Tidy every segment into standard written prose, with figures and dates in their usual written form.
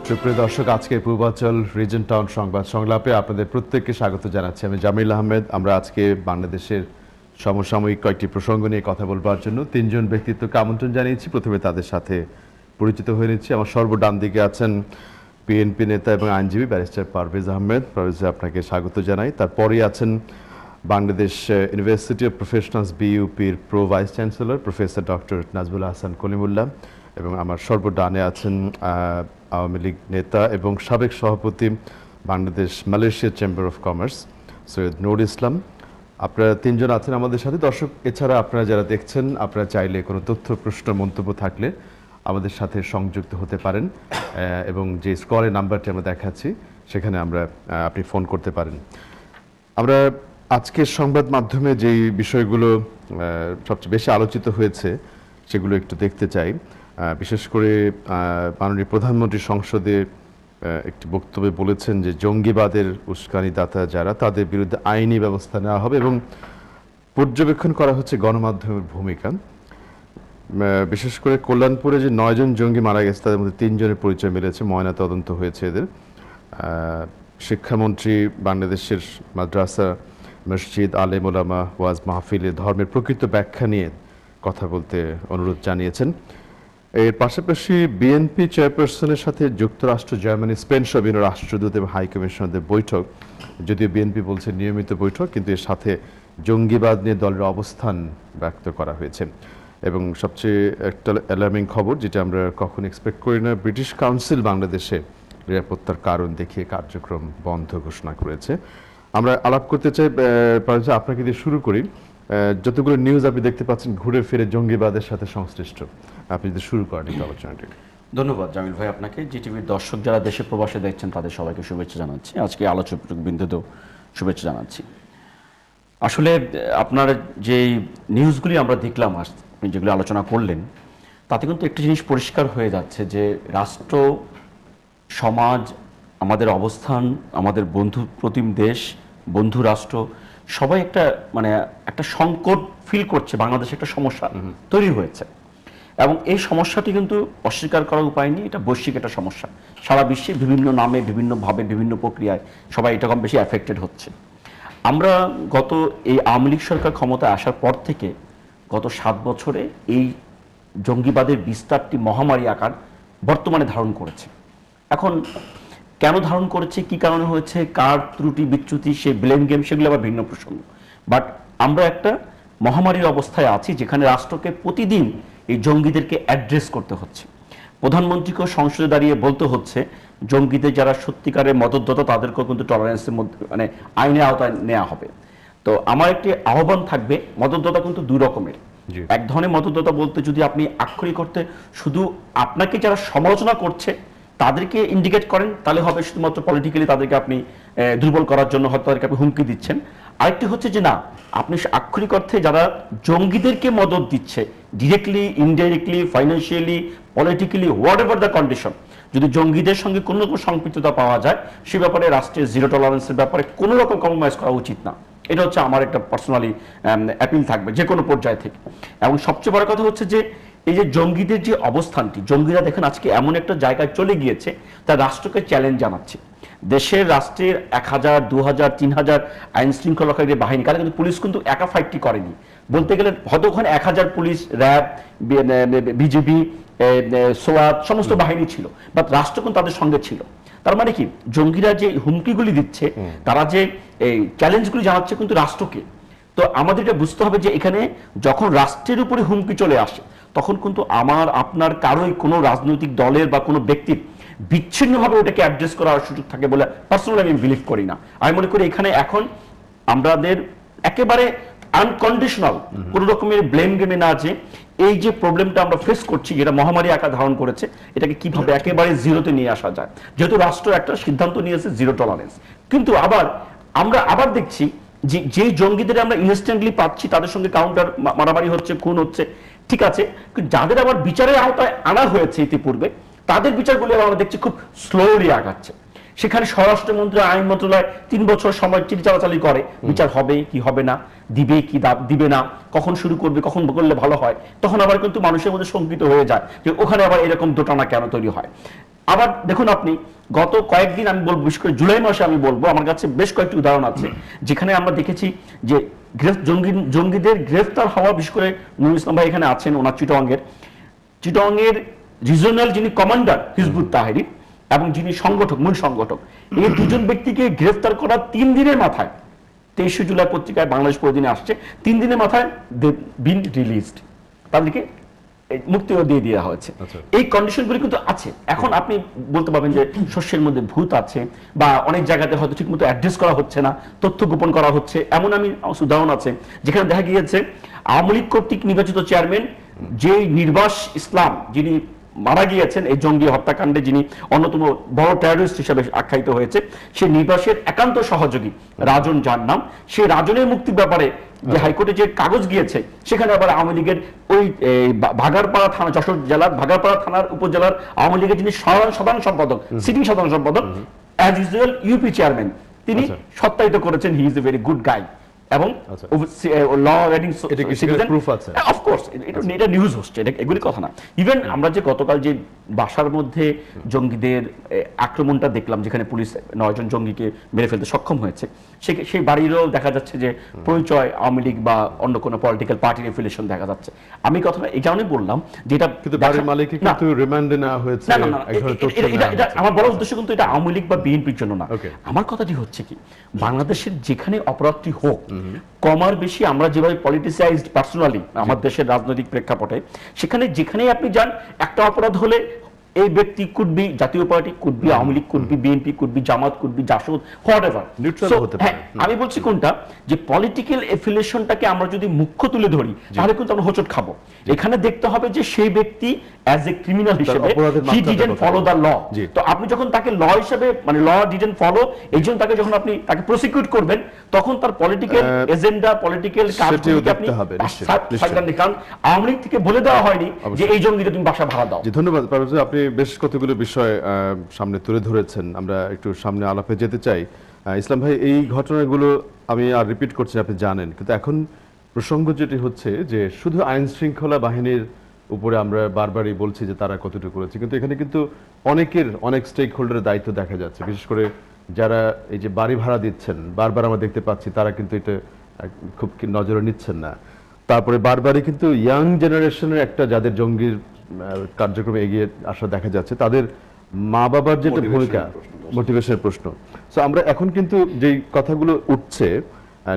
সুপ্রিয় দর্শক, আজকে পূর্বাঞ্চল রিজন টাউন সংবাদ সংলাপে আপনাদের প্রত্যেককে স্বাগত জানাচ্ছি। আমি জামিল আহমেদ। আমরা আজকে বাংলাদেশের সমসাময়িক কয়েকটি প্রসঙ্গ নিয়ে কথা বলবার জন্য তিনজন ব্যক্তিত্বকে আমন্ত্রণ জানিয়েছি। প্রথমে তাদের সাথে পরিচিত হয়ে নিচ্ছি। আমার সর্বডান দিকে আছেন বিএনপি নেতা এবং আইনজীবী ব্যারিস্টার পারভেজ আহমেদ। পারভেজ, আপনাকে স্বাগত জানাই। তারপরেই আছেন বাংলাদেশ ইউনিভার্সিটি অফ প্রফেশনালস বিইউপির pro vice chancellor professor doctor Nazbul Hasan Kalimullah, এবং আমার সর্বডানে আছেন আওয়ামী লীগ নেতা এবং সাবেক সভাপতি Bangladesh Malaysia chamber of commerce Syed Nur Islam. আপনারা তিনজন আছেন আমাদের সাথে। দর্শক, এছাড়া আপনারা যারা দেখছেন, আপনারা চাইলে কোনো তথ্য, প্রশ্ন, মন্তব্য থাকলে আমাদের সাথে সংযুক্ত হতে পারেন এবং যে স্ক্রলে নাম্বারটি আমরা দেখাচ্ছি সেখানে আপনি ফোন করতে পারেন। আমরা আজকের সংবাদ মাধ্যমে যেই বিষয়গুলো সবচেয়ে বেশি আলোচিত হয়েছে সেগুলো একটু দেখতে চাই। বিশেষ করে মাননীয় প্রধানমন্ত্রী সংসদে একটি বক্তব্যে বলেছেন যে জঙ্গিবাদের উস্কানিদাতা যারা, তাদের বিরুদ্ধে আইনি ব্যবস্থা নেওয়া হবে এবং পর্যবেক্ষণ করা হচ্ছে গণমাধ্যমের ভূমিকা। বিশেষ করে কল্যাণপুরে যে 9 জন জঙ্গি মারা গেছে তাদের মধ্যে 3 জনের পরিচয় মিলেছে, ময়না তদন্ত হয়েছে এদের। শিক্ষামন্ত্রী বাংলাদেশের মাদ্রাসা, মসজিদ, আলেম ওলামা, ওয়াজ মাহফিলে ধর্মের প্রকৃত ব্যাখ্যা নিয়ে কথা বলতে অনুরোধ জানিয়েছেন। এর পাশাপাশি বিএনপি চেয়ারপারসনের সাথে যুক্তরাষ্ট্র, জার্মানি, স্পেন সহ বিভিন্ন রাষ্ট্রদূত এবং হাই কমিশনারদের বৈঠক। যদিও বিএনপি বলছে নিয়মিত বৈঠক, কিন্তু এর সাথে জঙ্গিবাদ নিয়ে দলের অবস্থান ব্যক্ত করা হয়েছে। এবং সবচেয়ে একটা অ্যালার্মিং খবর, যেটা আমরা কখনো এক্সপেক্ট করি না, ব্রিটিশ কাউন্সিল বাংলাদেশে নিরাপত্তার কারণ দেখিয়ে কার্যক্রম বন্ধ ঘোষণা করেছে। আমরা আলাপ করতে চাই, আপনাকে দিয়ে শুরু করি। যতগুলো নিউজ আপনি দেখতে পাচ্ছেন ঘুরে ফিরে জঙ্গিবাদের সাথে সংশ্লিষ্ট, আপনি যদি শুরু করেন একটু আলোচনাটি। ধন্যবাদ জামিল ভাই আপনাকে। জিটিভির দর্শক যারা দেশে প্রবাসে দেখছেন তাদের সবাইকে শুভেচ্ছা জানাচ্ছি। আজকে আলোচক বিন্দুতেও শুভেচ্ছা জানাচ্ছি। আসলে আপনার যে নিউজগুলি আমরা দেখলাম, আপনি যেগুলো আলোচনা করলেন, তাতে কিন্তু একটি জিনিস পরিষ্কার হয়ে যাচ্ছে যে রাষ্ট্র, সমাজ, আমাদের অবস্থান, আমাদের বন্ধু প্রতিম দেশ, বন্ধু রাষ্ট্র সবাই একটা সংকট ফিল করছে। বাংলাদেশে একটা সমস্যা তৈরি হয়েছে এবং এই সমস্যাটি কিন্তু অস্বীকার করার উপায় নেই। এটা বৈশ্বিক একটা সমস্যা। সারা বিশ্বে বিভিন্ন নামে, বিভিন্নভাবে, বিভিন্ন প্রক্রিয়ায় সবাই এটা কম বেশি অ্যাফেক্টেড হচ্ছে। আমরা এই আওয়ামী লীগ সরকার ক্ষমতায় আসার পর থেকে গত 7 বছরে এই জঙ্গিবাদের বিস্তারটি মহামারী আকার বর্তমানে ধারণ করেছে। এখন কেন ধারণ করেছে, কি কারণে হয়েছে, কার ত্রুটি বিচ্যুতি, সে ব্লেম গেম, সেগুলো আবার ভিন্ন প্রসঙ্গ। বাট আমরা একটা মহামারীর অবস্থায় আছি যেখানে রাষ্ট্রকে প্রতিদিন এই জঙ্গিদেরকে অ্যাড্রেস করতে হচ্ছে। প্রধানমন্ত্রীকেও সংসদে দাঁড়িয়ে বলতে হচ্ছে জঙ্গিদের যারা সত্যিকারের মদতদাতা তাদেরকেও কিন্তু টলারেন্সের মধ্যে আইনের আওতায় নেওয়া হবে। তো আমার একটি আহ্বান থাকবে, মদতদাতা কিন্তু 2 রকমের। এক ধরনের মদতদাতা বলতে যদি আপনি আক্ষরিক করতে শুধু আপনাকে যারা সমালোচনা করছে তাদেরকে ইন্ডিকেট করেন, তাহলে হবে শুধুমাত্র পলিটিক্যালি তাদেরকে আপনি দুর্বল করার জন্য হয়তো তাদেরকে আপনি হুমকি দিচ্ছেন। আরেকটি হচ্ছে যে না, আপনি আক্ষরিক অর্থে যারা জঙ্গিদেরকে মদত দিচ্ছে, directly, indirectly, financially, politically, what ever the condition, যদি জঙ্গিদের সঙ্গে কোনো রকম সম্পৃক্ততা পাওয়া যায়, সে ব্যাপারে রাষ্ট্রের জিরো টলারেন্সের ব্যাপারে কোনো রকম কম্প্রোমাইজ করা উচিত না। এটা হচ্ছে আমার একটা পার্সোনালি অ্যাপিল থাকবে যে কোনো পর্যায় থেকে। এবং সবচেয়ে বড় কথা হচ্ছে যে এই যে জঙ্গিদের যে অবস্থানটি, জঙ্গিরা দেখেন আজকে এমন একটা জায়গায় চলে গিয়েছে, তার রাষ্ট্রকে চ্যালেঞ্জ জানাচ্ছে। রাষ্ট্রের 1000, 2000, 3000 আইন শৃঙ্খলাকারী বাহিনী, কারণ কিন্তু পুলিশ কিন্তু একা ফাইটটি করেনি। বলতে গেলে হয়তো ওখানে 1000 পুলিশ, র্যাব, বিজিবি, সোয়াত সমস্ত বাহিনী ছিল, বাট রাষ্ট্র কিন্তু তাদের সঙ্গে ছিল। তার মানে কি, জঙ্গিরা যে হুমকিগুলি দিচ্ছে, তারা যে এই চ্যালেঞ্জগুলি জানাচ্ছে কিন্তু রাষ্ট্রকে। তো আমাদের এটা বুঝতে হবে যে এখানে যখন রাষ্ট্রের উপরে হুমকি চলে আসে, তখন কিন্তু আমার আপনার কারোই কোনো রাজনৈতিক দলের বা কোনো ব্যক্তির বিচ্ছিন্নভাবে ওটাকে অ্যাড্রেস করার সুযোগ থাকে বলে পার্সোনালি আমি বিলিভ করি না। আমি মনে করি এখানে এখন আমাদের একেবারে আনকন্ডিশনাল কোন রকমের ব্লেম গেমে না, যে এই যে প্রবলেমটা আমরা ফেস করছি, যেটা মহামারী আকার ধারণ করেছে, এটাকে কিভাবে একেবারে জিরোতে নিয়ে আসা যায়। যেহেতু রাষ্ট্র একটা সিদ্ধান্ত নিয়েছে জিরো টলারেন্স, কিন্তু আমরা আবার দেখছি যে জঙ্গিদের আমরা ইনস্ট্যান্টলি পাচ্ছি, তাদের সঙ্গে কাউন্টার মারামারি হচ্ছে, খুন হচ্ছে, ঠিক আছে, কিন্তু যাদের আবার বিচারের আওতায় আনা হয়েছে ইতিপূর্বে, তাদের বিচারগুলো আমরা দেখছি খুব স্লোলি আগাচ্ছে। সেখানে স্বরাষ্ট্রমন্ত্রী, আইন মন্ত্রণালয় 3 বছর সময় চিরচালাচালি করে, বিচার হবে কি হবে না, দিবে কি দিবে না, কখন শুরু করবে, কখন করলে ভালো হয়। তখন আবার কিন্তু মানুষের মধ্যে শঙ্কিত হয়ে যায় যে ওখানে আবার এরকম দোটানা কেন তৈরি হয়। আবার দেখুন আপনি গত কয়েকদিন আমি বলবো, বিশেষ করে জুলাই মাসে আমি বলবো, আমার কাছে বেশ কয়েকটি উদাহরণ আছে যেখানে আমরা দেখেছি যে জঙ্গিদের গ্রেফতার হওয়া, বিশেষ করে নুরুল ইসলাম ভাই এখানে আছেন, ওনার চিটংয়ের রিজনাল যিনি কমান্ডার হিজবুত তাহরির এবং যিনি মূল সংগঠক, এই দুজন ব্যক্তিকে গ্রেফতার করার 3 দিনের মাথায়, 23 জুলাই পত্রিকায় বাংলাদেশ প্রতিদিনে আসছে, 3 দিনের মাথায় বিন রিলিজড, তাদেরকে মুক্তিও দিয়ে দেওয়া হয়েছে। এই কন্ডিশনগুলি কিন্তু আছে। এখন আপনি বলতে পারবেন যে শস্যের মধ্যে ভূত আছে, বা অনেক জায়গাতে হয়তো ঠিক মতো অ্যাড্রেস করা হচ্ছে না, তথ্য গোপন করা হচ্ছে, এমন উদাহরণ আছে যেখানে দেখা গিয়েছে আওয়ামী লীগ কর্তৃক নির্বাচিত চেয়ারম্যান যে নির্বাস ইসলাম, যিনি মারা গিয়েছেন এই জঙ্গি হত্যাকাণ্ডে, যিনি অন্যতম বড় টেররিস্ট হিসেবে আখ্যায়িত হয়েছে, সেই নির্বাসের একান্ত সহযোগী রাজন, যার নাম, সেই রাজনের মুক্তির ব্যাপারে যে হাইকোর্টে যে কাগজ গিয়েছে, সেখানে আবার আওয়ামী লীগের ওই ভাগাড়পাড়া থানা, যশোর জেলার ভাগাড়পাড়া থানার উপজেলার আওয়ামী লীগের যিনি সাধারণ সম্পাদক, সিটিং সাধারণ সম্পাদক, অ্যাজ ইউজুয়াল ইউপি চেয়ারম্যান, তিনি সত্যায়িত করেছেন he is a very good guy, এবং ল রাইটিং প্রুফ আছে। অফ কোর্স এটা নিউজ হচ্ছে, এটা এগুলি কথা না। ইভেন আমরা যে গতকাল যে বাসার মধ্যে জঙ্গিদের আক্রমণটা দেখলাম, যেখানে পুলিশ 9 জন জঙ্গিকে মেরে ফেলতে সক্ষম হয়েছে, সেই বাড়িরও দেখা যাচ্ছে যে পরিচয় আওয়ামী লীগ বা অন্য কোনো পলিটিক্যাল পার্টির এফিলিয়েশন দেখা যাচ্ছে। আমি কথাটা এই কারণে বললাম যেটা কিন্তু বাড়ির মালিককে কিন্তু রিমান্ডে নেওয়া হয়েছে। এটা আমার বড় উদ্দেশ্য কিন্তু এটা আওয়ামী লীগ বা বিএনপির জন্য না। আমার কথাটি হচ্ছে কি, বাংলাদেশের যেখানে অপরাধটি হোক, কমার বেশি আমরা যেভাবে পলিটিসাইজড পার্সোনালি আমার দেশের রাজনৈতিক প্রেক্ষাপটে, যেখানেই আপনি যান, একটা অপরাধ হলে এই ব্যক্তি could be Jatiya Party, could be Awami League, could be BNP, could be Jamaat, could be Jasad, whatever. আমি বলছি কোনটা, যে পলিটিক্যাল এফিলিয়েশনটাকে আমরা যদি মুখ্য তুলে ধরি, তাহলে কিন্তু আমরা হোঁচট খাবো। এখানে দেখতে হবে যে সেই ব্যক্তি অ্যাজ এ ক্রিমিনাল হিসেবে he didn't follow the law. তো আপনি যখন তাকে ল হিসেবে, মানে ল ডিডন্ট ফলো, এই জন্য তাকে যখন আপনি তাকে প্রসিকিউট করবেন, তখন তার পলিটিক্যাল এজেন্ডা, পলিটিক্যাল কাজগুলোকে আপনি কারণ আওয়ামী লীগ থেকে বলে দেওয়া হয়নি যে এই জঙ্গিকে তুমি বাসা ভাড়া দাও। ধন্যবাদ। আপনি বেশ কতগুলো বিষয় সামনে তুলে ধরেছেন, আমরা একটু সামনে আলাপে যেতে চাই। ইসলাম ভাই, এই ঘটনাগুলো আমি আর রিপিট করছি, আপনি জানেন, কিন্তু এখন প্রসঙ্গ যেটি হচ্ছে যে শুধু আইন শৃঙ্খলা বাহিনীর উপরে আমরা বারবারই বলছি যে তারা কতটুকু করেছে, কিন্তু এখানে কিন্তু অনেক স্টেক হোল্ডারের দায়িত্ব দেখা যাচ্ছে। বিশেষ করে যারা এই যে বাড়ি ভাড়া দিচ্ছেন, বারবার আমরা দেখতে পাচ্ছি তারা কিন্তু এটা খুব নজরে নিচ্ছেন না। তারপরে বারবারই কিন্তু ইয়াং জেনারেশনের একটা, যাদের জঙ্গির কার্যক্রমে এগিয়ে আসা দেখা যাচ্ছে, তাদের মা বাবার যেটা ভূমিকা, মোটিভেশনের প্রশ্ন। সো আমরা এখন কিন্তু যেই কথাগুলো উঠছে,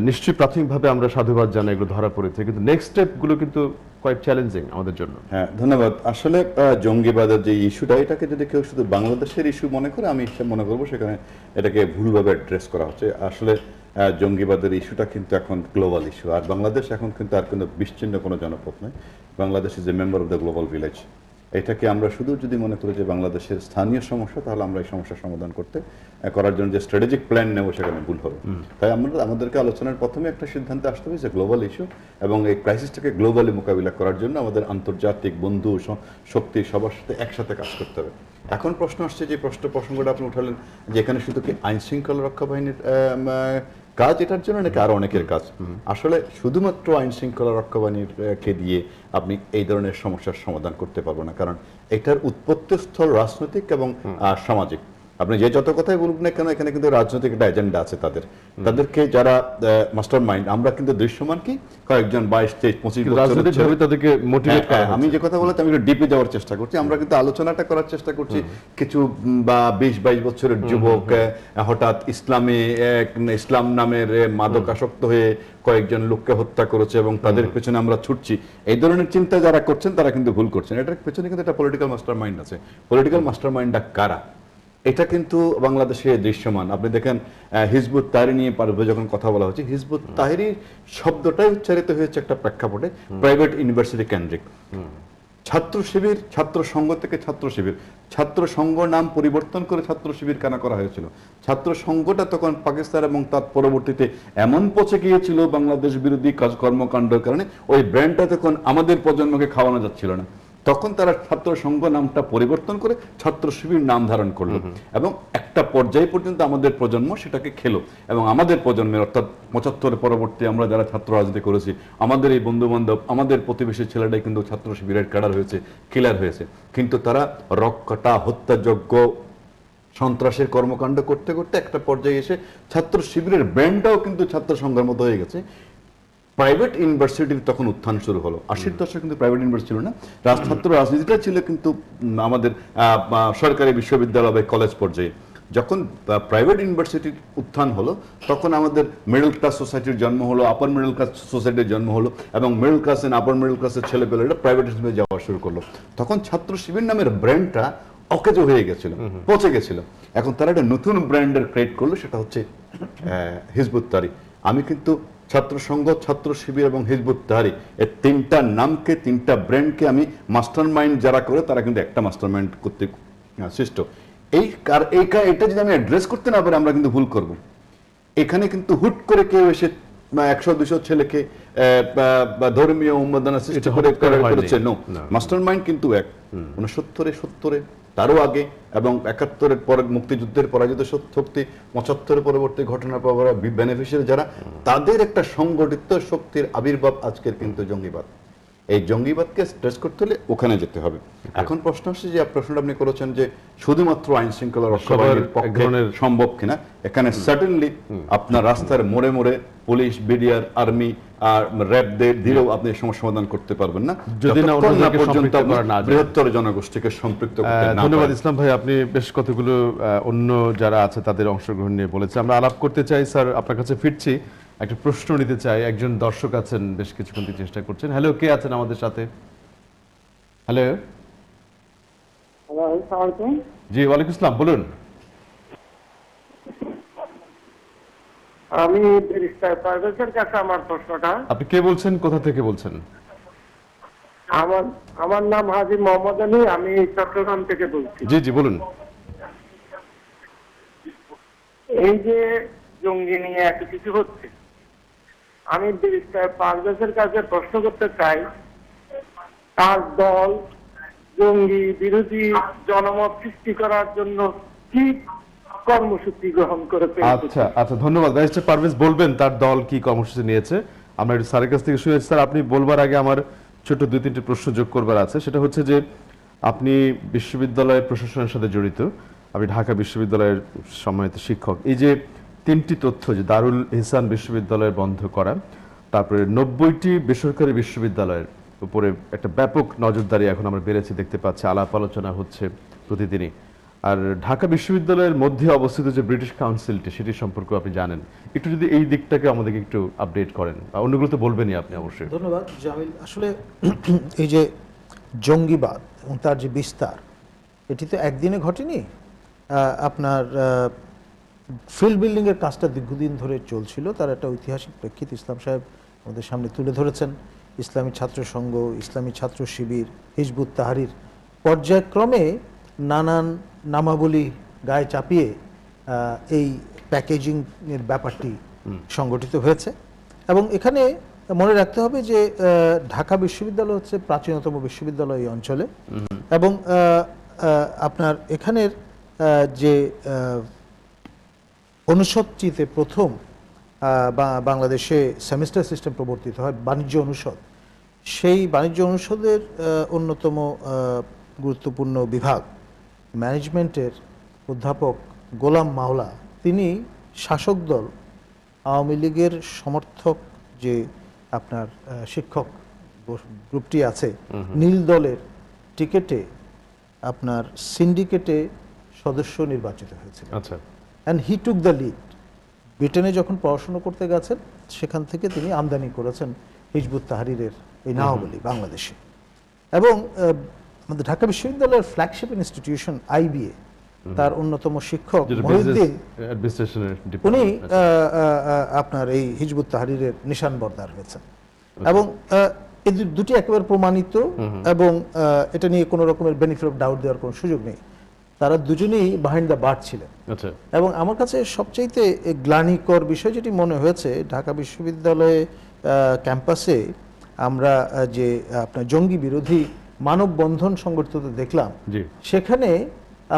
নিশ্চয়ই প্রাথমিকভাবে আমরা সাধুবাদ জানাই, এগুলো ধরা পড়েছে, কিন্তু নেক্সট স্টেপগুলো কিন্তু কোয়াইট চ্যালেঞ্জিং আমাদের জন্য। হ্যাঁ, ধন্যবাদ। আসলে জঙ্গিবাদের যে ইস্যুটা, এটাকে যদি কেউ শুধু বাংলাদেশের ইস্যু মনে করে, আমি মনে করবো সেখানে এটাকে ভুলভাবে অ্যাড্রেস করা হচ্ছে। আসলে জঙ্গিবাদের ইস্যুটা কিন্তু এখন গ্লোবাল ইস্যু, আর বাংলাদেশ এখন কিন্তু আর কোনো বিচ্ছিন্ন কোনো জনপদ নয়। Bangladesh is a member of the global village. এটাকে আমরা শুধু যদি মনে করি যে বাংলাদেশের স্থানীয় সমস্যা, তাহলে আমরা এই সমস্যার সমাধান করার জন্য যে স্ট্র্যাটেজিক প্ল্যান নেব, সেখানে ভুল হবে। তাই আমাদেরকে আলোচনার প্রথমে একটা সিদ্ধান্তে আসতে হবে যে গ্লোবাল ইস্যু, এবং এই ক্রাইসিসটাকে গ্লোবালি মোকাবিলা করার জন্য আমাদের আন্তর্জাতিক বন্ধু শক্তি সবার সাথে একসাথে কাজ করতে হবে। এখন প্রশ্ন আসছে, যে প্রসঙ্গটা আপনি উঠালেন, যে এখানে শুধু কি আইন শৃঙ্খলা রক্ষা বাহিনীর কাজ এটার জন্য, নাকি আরো অনেকের কাজ? আসলে শুধুমাত্র আইন শৃঙ্খলা রক্ষা বাহিনীকে দিয়ে আপনি এই ধরনের সমস্যার সমাধান করতে পারবেন না, কারণ এটার উৎপত্তিস্থল রাজনৈতিক এবং সামাজিক। আপনি যে যত কথাই বলুন না কেন, এখানে কিন্তু রাজনৈতিক একটা এজেন্ডা আছে তাদেরকে যারা মাস্টার মাইন্ড, আমরা কিন্তু দৃশ্যমান কি কয়েকজন 22, 23, 25 বছর তাদেরকে মোটিভেট করা। আমি যে কথা বলতে আমি একটু ডিপে যাওয়ার চেষ্টা করছি। আমরা কিন্তু আলোচনাটা করার চেষ্টা করছি, কিছু বা 20-22 বছরের যুবক হঠাৎ ইসলাম নামের মাদকাসক্ত হয়ে কয়েকজন লোককে হত্যা করেছে এবং তাদের পেছনে আমরা ছুটছি, এই ধরনের চিন্তা যারা করছেন তারা কিন্তু ভুল করছেন। এটার পেছনে কিন্তু একটা পলিটিক্যাল মাস্টার মাইন্ড আছে। পলিটিক্যাল মাস্টার মাইন্ডটা কারা, এটা কিন্তু বাংলাদেশে দৃশ্যমান। আপনি দেখেন হিজবুত তাহরির নিয়ে যখন কথা বলা হচ্ছে, হিজবুত তাহরির শব্দটাই উচ্চারিত হয়েছে একটা প্রেক্ষাপটে প্রাইভেট ইউনিভার্সিটি কেন্দ্রিক। ছাত্র শিবির, ছাত্র সংঘ থেকে ছাত্র শিবির, ছাত্র সংঘ নাম পরিবর্তন করে ছাত্র শিবির কেন করা হয়েছিল? ছাত্র সংঘটা তখন পাকিস্তান এবং তার পরবর্তীতে এমন পচে গিয়েছিল বাংলাদেশ বিরোধী কর্মকাণ্ডের কারণে, ওই ব্র্যান্ডটা তখন আমাদের প্রজন্মকে খাওয়ানো যাচ্ছিল না। তখন তারা ছাত্র সংঘ নামটা পরিবর্তন করে ছাত্র শিবির নাম ধারণ করলো এবং একটা পর্যায় পর্যন্ত আমাদের প্রজন্ম সেটাকে খেলো এবং আমাদের প্রজন্মের অর্থাৎ 75 পরবর্তী আমরা যারা ছাত্র রাজনীতি করেছি, আমাদের এই বন্ধু বান্ধব, আমাদের প্রতিবেশী ছেলেটাই কিন্তু ছাত্র শিবিরের ক্যাডার হয়েছে, কিলার হয়েছে। কিন্তু তারা রক্তটা হত্যাযজ্ঞ সন্ত্রাসের কর্মকাণ্ড করতে করতে একটা পর্যায়ে এসে ছাত্র শিবিরের ব্র্যান্ডটাও কিন্তু ছাত্র সংঘের মতো হয়ে গেছে। প্রাইভেট ইউনিভার্সিটির তখন উত্থান শুরু হলো। 80-র দশকে কিন্তু প্রাইভেট ইউনিভার্সিটি ছিল না, ছাত্র রাজনীতিটা ছিল কিন্তু আমাদের সরকারি বিশ্ববিদ্যালয় বা কলেজ পর্যায়ে। যখন প্রাইভেট ইউনিভার্সিটির উত্থান হলো তখন আমাদের মিডল ক্লাস সোসাইটির জন্ম হলো, আপার মিডল ক্লাস সোসাইটির জন্ম হলো এবং middle class and upper middle ক্লাসের ছেলেপেলেরা প্রাইভেট স্কুলে যাওয়া শুরু করলো। তখন ছাত্র শিবির নামের ব্র্যান্ডটা অকেজো হয়ে গেছিল, পচে গেছিল। এখন তারা একটা নতুন ব্র্যান্ডের ক্রিয়েট করলো, সেটা হচ্ছে হিজবুত তাহরির। আমি কিন্তু ছাত্র সংঘ, ছাত্র শিবির এবং হিজবুত তাহরির এই তিনটা নামকে, তিনটা ব্র্যান্ডকে আমি মাস্টার মাইন্ড যারা করে তারা কিন্তু একটা মাস্টার মাইন্ড করতে সৃষ্ট। এটা যদি আমি অ্যাড্রেস করতে না পারি আমরা কিন্তু ভুল করব। এখানে কিন্তু হুট করে কেউ এসে 100-200 ছেলেকে ধর্মীয় উন্মাদনা সৃষ্টি করে করেছে। নো, মাস্টার মাইন্ড কিন্তু এক। 69-70 তারও আগে এবং 71-এর পরে মুক্তিযুদ্ধের পরাজিত শক্তি, 75-এর পরবর্তী ঘটনার পর বেনিফিশিয়ারি যারা, তাদের একটা সংগঠিত শক্তির আবির্ভাব আজকের কিন্তু জঙ্গিবাদ। এই জঙ্গিবাদকে স্ট্রেস করতে হলে ওখানে যেতে হবে। এখন প্রশ্ন হচ্ছে যে প্রশ্নটা আপনি করেছেন যে শুধুমাত্র আইন শৃঙ্খলা রক্ষাবাহিনীর পক্ষে সম্ভব কিনা। এখানে সার্টেনলি আপনার রাস্তার মোড়ে মোড়ে পুলিশ, বিডিআর, আর্মি আর র্যাবদের দিলেও আপনি সমস্যা সমাধান করতে পারবেন না যদি না পর্যন্ত বৃহত্তর জনগোষ্ঠীকে সম্পৃক্ত করতে না। ধন্যবাদ ইসলাম ভাই, আপনি বেশ কতগুলো অন্য যারা আছে তাদের অংশগ্রহণ নিয়ে বলেছে। আমরা আলাপ করতে চাই স্যার, আপনার কাছে ফিরছি, একটা প্রশ্ন নিতে চাই। একজন দর্শক আছেন, বেশ কিছুক্ষণ থেকে চেষ্টা করছেন। হ্যালো, কে আছেন আমাদের সাথে? হ্যালো। জি, ওয়ালাইকুম আসসালাম, বলুন। আমি ব্যারিস্টার পারভেজের কাছে আমার প্রশ্নটা। আপনি কে বলছেন, কোথা থেকে বলছেন? আমার নাম হাজী মোহাম্মদ আলী, আমি চট্টগ্রাম থেকে বলছি। জি জি, বলুন। এই যে জঙ্গি নিয়ে এত কিছু হচ্ছে, আমি ব্যারিস্টার পারভেজের কাছে প্রশ্ন করতে চাই, তার দল জঙ্গি বিরোধী জনমত সৃষ্টি করার জন্য কি কর্মসূচি গ্রহণ করেছে? আচ্ছা আচ্ছা, ধন্যবাদ। ব্যারিস্টার পারভেজ বলবেন তার দল কি কর্মসূচি নিয়েছে। আমরা একটু স্যারের কাছ থেকে শুনে। স্যার, আপনি বলবার আগে আমার ছোট 2-3টি প্রশ্ন যোগ করবার আছে। সেটা হচ্ছে যে আপনি বিশ্ববিদ্যালয় প্রশাসনের সাথে জড়িত, আপনি ঢাকা বিশ্ববিদ্যালয়ের সম্মানিত শিক্ষক। এই যে 3টি তথ্য, যে দারুল ইহসান বিশ্ববিদ্যালয় বন্ধ করা, তারপরে 90টি বেসরকারি বিশ্ববিদ্যালয়ের উপরে একটা ব্যাপক নজরদারি এখন আমরা বেড়েছে দেখতে পাচ্ছি, আলাপ আলোচনা হচ্ছে প্রতিদিনই। আর ঢাকা বিশ্ববিদ্যালয়ের মধ্যে অবস্থিত যে ব্রিটিশ কাউন্সিলটি, সেটি সম্পর্কে আপনি জানেন, একটু যদি এই দিকটাকে আমাদেরকে একটু আপডেট করেন। অন্যগুলো তো বলবেনই আপনি অবশ্যই। ধন্যবাদ জামিল। আসলে এই যে জঙ্গিবাদ এবং তার যে বিস্তার, এটি তো একদিনে ঘটেনি। আপনার ফিল্ড বিল্ডিংয়ের কাজটা দীর্ঘদিন ধরে চলছিল, তার একটা ঐতিহাসিক প্রেক্ষিত ইসলাম সাহেব আমাদের সামনে তুলে ধরেছেন। ইসলামী ছাত্র সংঘ, ইসলামী ছাত্র শিবির, হিজবুত তাহরির পর্যায়ক্রমে নানান নামাবলী গায়ে চাপিয়ে এই প্যাকেজিংয়ের ব্যাপারটি সংগঠিত হয়েছে। এবং এখানে মনে রাখতে হবে যে ঢাকা বিশ্ববিদ্যালয় হচ্ছে প্রাচীনতম বিশ্ববিদ্যালয় এই অঞ্চলে, এবং আপনার এখানের যে অনুষদটিতে প্রথম বাংলাদেশে সেমিস্টার সিস্টেম প্রবর্তিত হয়, বাণিজ্য অনুষদ, সেই বাণিজ্য অনুষদের অন্যতম গুরুত্বপূর্ণ বিভাগ ম্যানেজমেন্টের অধ্যাপক গোলাম মাওলা, তিনি শাসক দল আওয়ামী লীগের সমর্থক যে আপনার শিক্ষক গ্রুপটি আছে, নীল দলের টিকেটে আপনার সিন্ডিকেটে সদস্য নির্বাচিত হয়েছিল। আচ্ছা। And he took the lead. ব্রিটেনে যখন পড়াশোনা করতে গেছেন, সেখান থেকে তিনি আমদানি করেছেন হিজবুত তাহরিরের এই নামাবলী বাংলাদেশে। এবং আমাদের ঢাকা বিশ্ববিদ্যালয়ের ফ্ল্যাগশিপ ইনস্টিটিউশন আইবিএ, তার অন্যতম শিক্ষক মহিউদ্দিন, উনি আপনার এই হিজবুত তাহরিরের নিশান বরদার হয়েছেন। এবং এই দুটি একেবারে প্রমাণিত, এবং এটা নিয়ে কোনো রকমের বেনিফিট অফ ডাউট দেওয়ার কোনো সুযোগ নেই। তারা দুজনেই বিহাইন্ড দ্য বার ছিলেন। এবং আমার কাছে সবচাইতে গ্লানিকর বিষয় যেটি মনে হয়েছে, ঢাকা বিশ্ববিদ্যালয়ে ক্যাম্পাসে আমরা যে আপনার জঙ্গি বিরোধী মানববন্ধন সংগঠিত দেখলাম, জি সেখানে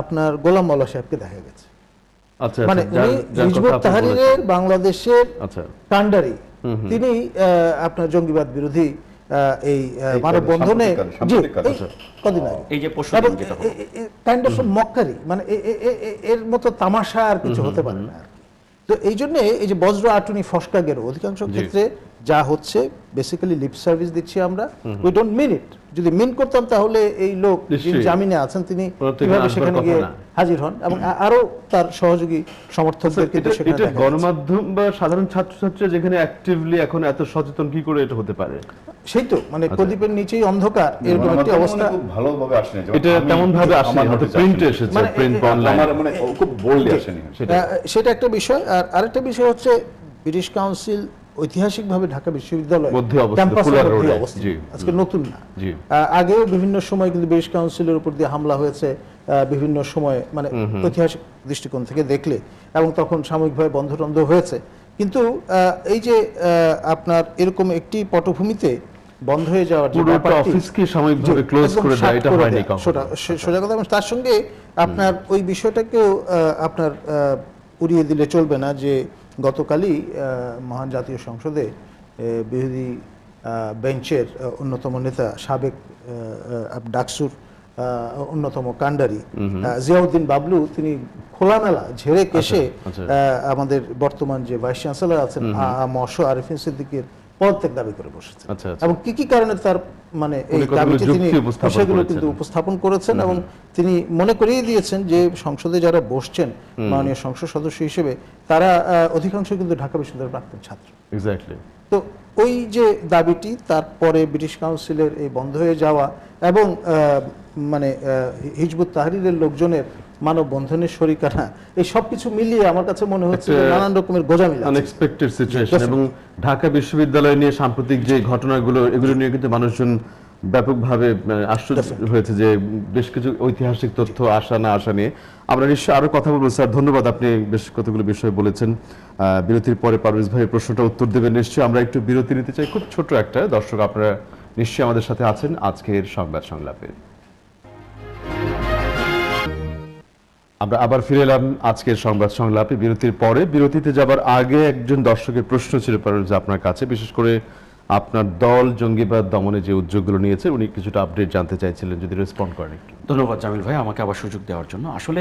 আপনার গোলাম মাওলা সাহেবকে দেখা গেছে। আচ্ছা মানে আচ্ছা, যার- উনি যার কথা হিজবুত আপনি তাহরীরের বলেছেন। বাংলাদেশের আচ্ছা কাণ্ডারি, তিনি আপনার জঙ্গিবাদ বিরোধী এই মানববন্ধনে জি সাম্প্রতিককালে। এই কদিন আগে এই যে পরশু এবং যেটা হলো। কাইন্ড অফ মক্কারি, মানে এর মতো তামাশা আর কিছু হতে পারে না আর কি। তো এই জন্য এই যে বজ্র আটুনি ফসকা গেরো অধিকাংশ ক্ষেত্রে যা হচ্ছে বেসিক্যালি লিপ সার্ভিস দিচ্ছি আমরা, উই ডোন্ট মিন ইট। যদি মিন করতাম তাহলে এই লোক যিনি নিশ্চয়ই। জামিনে আছেন তিনি ওনার তো কিভাবে এখানে সেখানে আসবার গিয়ে কথা না। হাজির হন এবং আরো তার সহযোগী সমর্থকদের কিন্তু এটা সেখানে এটা দেখা যাচ্ছে। গণমাধ্যম বা সাধারণ ছাত্রছাত্রীরা যেখানে অ্যাক্টিভলি এখন এত সচেতন কি করে এটা হতে পারে? সেই তো মানে প্রদীপের নিচেই অন্ধকার এরকম একটি অবস্থা। খুব ভালোভাবে আসেনি, যেমন এটা আমি- তেমন ভাবে আসেনি, আমার হয়তো notice প্রিন্টে আসেনি। এসেছে, মানে প্রিন্ট অনলাইন। আমার মানে খুব বোল্ডলি আসেনি। সেটা একটা বিষয়। আর আরেকটা বিষয় হচ্ছে ব্রিটিশ কাউন্সিল ঐতিহাসিকভাবে ঢাকা বিশ্ববিদ্যালয় মধ্যে অবস্থিত, ক্যাম্পাসের ফুলার মধ্যেই রোডে, অবস্থিত। জি। আজকে নতুন না, জি আগেও বিভিন্ন সময় কিন্তু ব্রিটিশ কাউন্সিলের উপর দিয়ে হামলা হয়েছে বিভিন্ন সময়, মানে ঐতিহাসিক দৃষ্টিকোণ থেকে দেখলে, এবং তখন সাময়িকভাবে বন্ধ টন্ধ হয়েছে। কিন্তু এই যে আপনার এরকম একটি পটভূমিতে বন্ধ হয়ে যাওয়ার যে পুরোটা ব্যাপারটি, অফিসকে সাময়িকভাবে ক্লোজ একদম করে দেয়, শাট এটা করে হয়নি দেয়া, কখনো। সোজা কথা। এবং তার সঙ্গে আপনার ওই বিষয়টাকেও আপনার উড়িয়ে দিলে চলবে না যে গতকালই মহান জাতীয় সংসদে বিরোধী বেঞ্চের অন্যতম নেতা, সাবেক ডাকসুর অন্যতম কাণ্ডারি জিয়াউদ্দিন বাবলু, তিনি খোলামেলা ঝেড়ে কেশে আচ্ছা। আমাদের বর্তমান যে ভাইস চ্যান্সেলর আছেন মশ আরিফিন সিদ্দিকীর পদত্যাগ দাবি করে বসেছেন। আচ্ছা, আচ্ছা। এবং কি কারণে তার মানে এই উনি কতগুলো দাবিটি তিনি যুক্তি উপস্থাপন বিষয়গুলো করেছেন। কিন্তু উপস্থাপন করেছেন এবং তিনি মনে করিয়ে দিয়েছেন যে সংসদে যারা বসছেন মাননীয় সংসদ সদস্য হিসেবে তারা অধিকাংশ কিন্তু ঢাকা বিশ্ববিদ্যালয়ের প্রাক্তন ছাত্র। এক্স্যাক্টলি। তো ওই যে দাবিটি, তারপরে ব্রিটিশ কাউন্সিলের এই বন্ধ হয়ে যাওয়া এবং মানে হিজবুত তাহরীরের লোকজনের মানববন্ধনের শরিকানা, এই সব কিছু মিলিয়ে আমার কাছে মনে হচ্ছে যে একটা নানান রকমের গোজামিল আছে। Unexpected situation. Definitely. এবং ঢাকা বিশ্ববিদ্যালয় নিয়ে সাম্প্রতিক যে ঘটনাগুলো, এগুলো নিয়ে কিন্তু মানুষজন ব্যাপকভাবে আশ্চর্য হয়েছে যে বেশ কিছু ঐতিহাসিক তথ্য আসা না আসা নিয়ে। আমরা নিশ্চয়ই আরো কথা বলবো স্যার, ধন্যবাদ, আপনি বেশ কতগুলো বিষয় বলেছেন। বিরতির পরে পারভেজ ভাই প্রশ্নটা উত্তর দেবেন নিশ্চয়ই। আমরা একটু বিরতি নিতে চাই, খুব ছোট একটা। দর্শক আপনারা নিশ্চয়ই আমাদের সাথে আছেন আজকের সংবাদ সংলাপে। আমরা আবার ফিরে এলাম আজকের সংবাদ সংলাপে বিরতির পরে। বিরতিতে যাবার আগে একজন দর্শকের প্রশ্ন ছিল পারভেজ আপনার কাছে, বিশেষ করে আপনার দল জঙ্গিবাদ দমনে যে উদ্যোগগুলো নিয়েছে, উনি কিছুটা আপডেট জানতে চাইছিলেন, যদি রেসপন্ড করেন একটু। ধন্যবাদ জামিল ভাই আমাকে আবার সুযোগ দেওয়ার জন্য। আসলে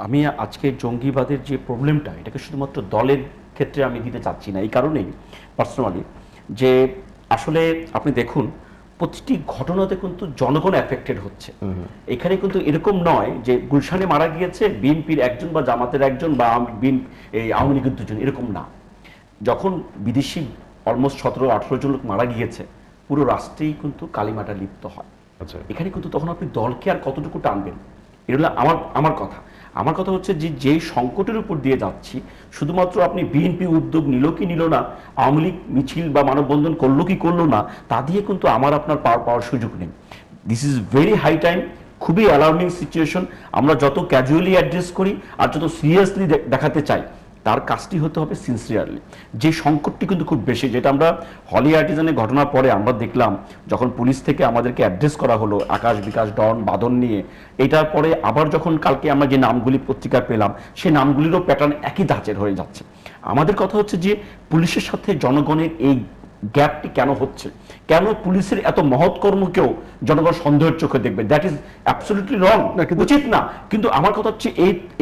আমি আজকে জঙ্গিবাদের যে প্রবলেমটা, এটাকে শুধুমাত্র দলের ক্ষেত্রে আমি দিতে চাচ্ছি না, এই কারণেই পার্সোনালি যে আসলে আপনি দেখুন প্রতিটি ঘটনাতে কিন্তু জনগণ এফেক্টেড হচ্ছে। এখানে কিন্তু এরকম নয় যে গুলশানে মারা গিয়েছে বিএনপির একজন বা জামাতের একজন বা আওয়ামী লীগের দুজন, এরকম না। যখন বিদেশি অলমোস্ট 17-18 জন লোক মারা গিয়েছে, পুরো রাষ্ট্রেই কিন্তু কালিমাটা লিপ্ত হয়। আচ্ছা, এখানে কিন্তু তখন আপনি দলকে আর কতটুকু টানবেন, এটা হলো আমার কথা হচ্ছে যে যেই সংকটের উপর দিয়ে যাচ্ছি, শুধুমাত্র আপনি বিএনপি উদ্যোগ নিল কি নিল না, আওয়ামী লীগ মিছিল বা মানববন্ধন করলো কি করলো না, তা দিয়ে কিন্তু আমার আপনার পাওয়ার সুযোগ নেই। This is very high time, খুবই অ্যালার্মিং সিচুয়েশন। আমরা যত ক্যাজুয়ালি অ্যাড্রেস করি আর যত সিরিয়াসলি দেখাতে চাই, তার কাজটি হতে হবে সিনসিয়ারলি। যে সংকটটি কিন্তু খুব বেশি, যেটা আমরা হলি আর্টিজানের ঘটনার পরে আমরা দেখলাম, যখন পুলিশ থেকে আমাদেরকে অ্যাড্রেস করা হলো আকাশ বিকাশ ডন বাঁধন নিয়ে, এটার পরে আবার যখন কালকে আমরা যে নামগুলি পত্রিকায় পেলাম, সেই নামগুলিরও প্যাটার্ন একই ধাঁচের হয়ে যাচ্ছে। আমাদের কথা হচ্ছে যে পুলিশের সাথে জনগণের এই গ্যাপটি কেন হচ্ছে, কেন পুলিশের এত মহৎ কর্মকেও জনগণ সন্দেহের চোখে দেখবে? দ্যাট ইজ অ্যাবসলিউটলি রং, উচিত না। কিন্তু আমার কথা হচ্ছে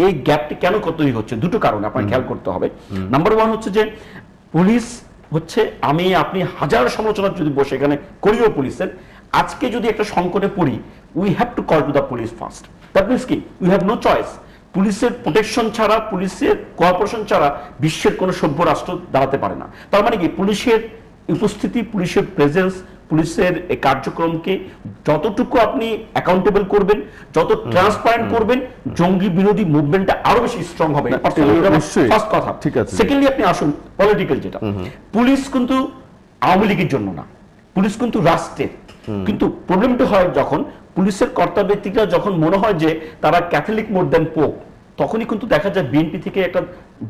এই গ্যাপটি কেন তৈরি হচ্ছে, দুটো কারণে আপনার খেয়াল করতে হবে। নাম্বার ওয়ান হচ্ছে যে পুলিশ হচ্ছে, আপনি হাজার সমালোচনা যদি বসে এখানে করিও পুলিশের, আজকে যদি একটা সংকটে পড়ি, we have to call to the police first. That means কি উই হ্যাভ নো চয়েস। পুলিশের প্রোটেকশন ছাড়া, পুলিশের কোঅপারেশন ছাড়া বিশ্বের কোনো সভ্য রাষ্ট্র দাঁড়াতে পারে না। তার মানে কি পুলিশের উপস্থিতি, পুলিশের প্রেজেন্স, পুলিশের এই কার্যক্রমকে যতটুকু আপনি অ্যাকাউন্টেবল করবেন, যত ট্রান্সপারেন্ট করবেন, জঙ্গি বিরোধী মুভমেন্টটা আরো বেশি স্ট্রং হবে। ফার্স্ট কথা। ঠিক আছে। সেকেন্ডলি আপনি আসুন পলিটিক্যাল যেটা, পুলিশ কিন্তু আওয়ামী লীগের জন্য না, পুলিশ কিন্তু রাষ্ট্রের। কিন্তু প্রবলেমটা হয় যখন পুলিশের কর্তা ব্যক্তিরা যখন মনে হয় যে তারা ক্যাথলিক মোর দেন পোপ, তখনই কিন্তু দেখা যায় বিএনপি থেকে একটা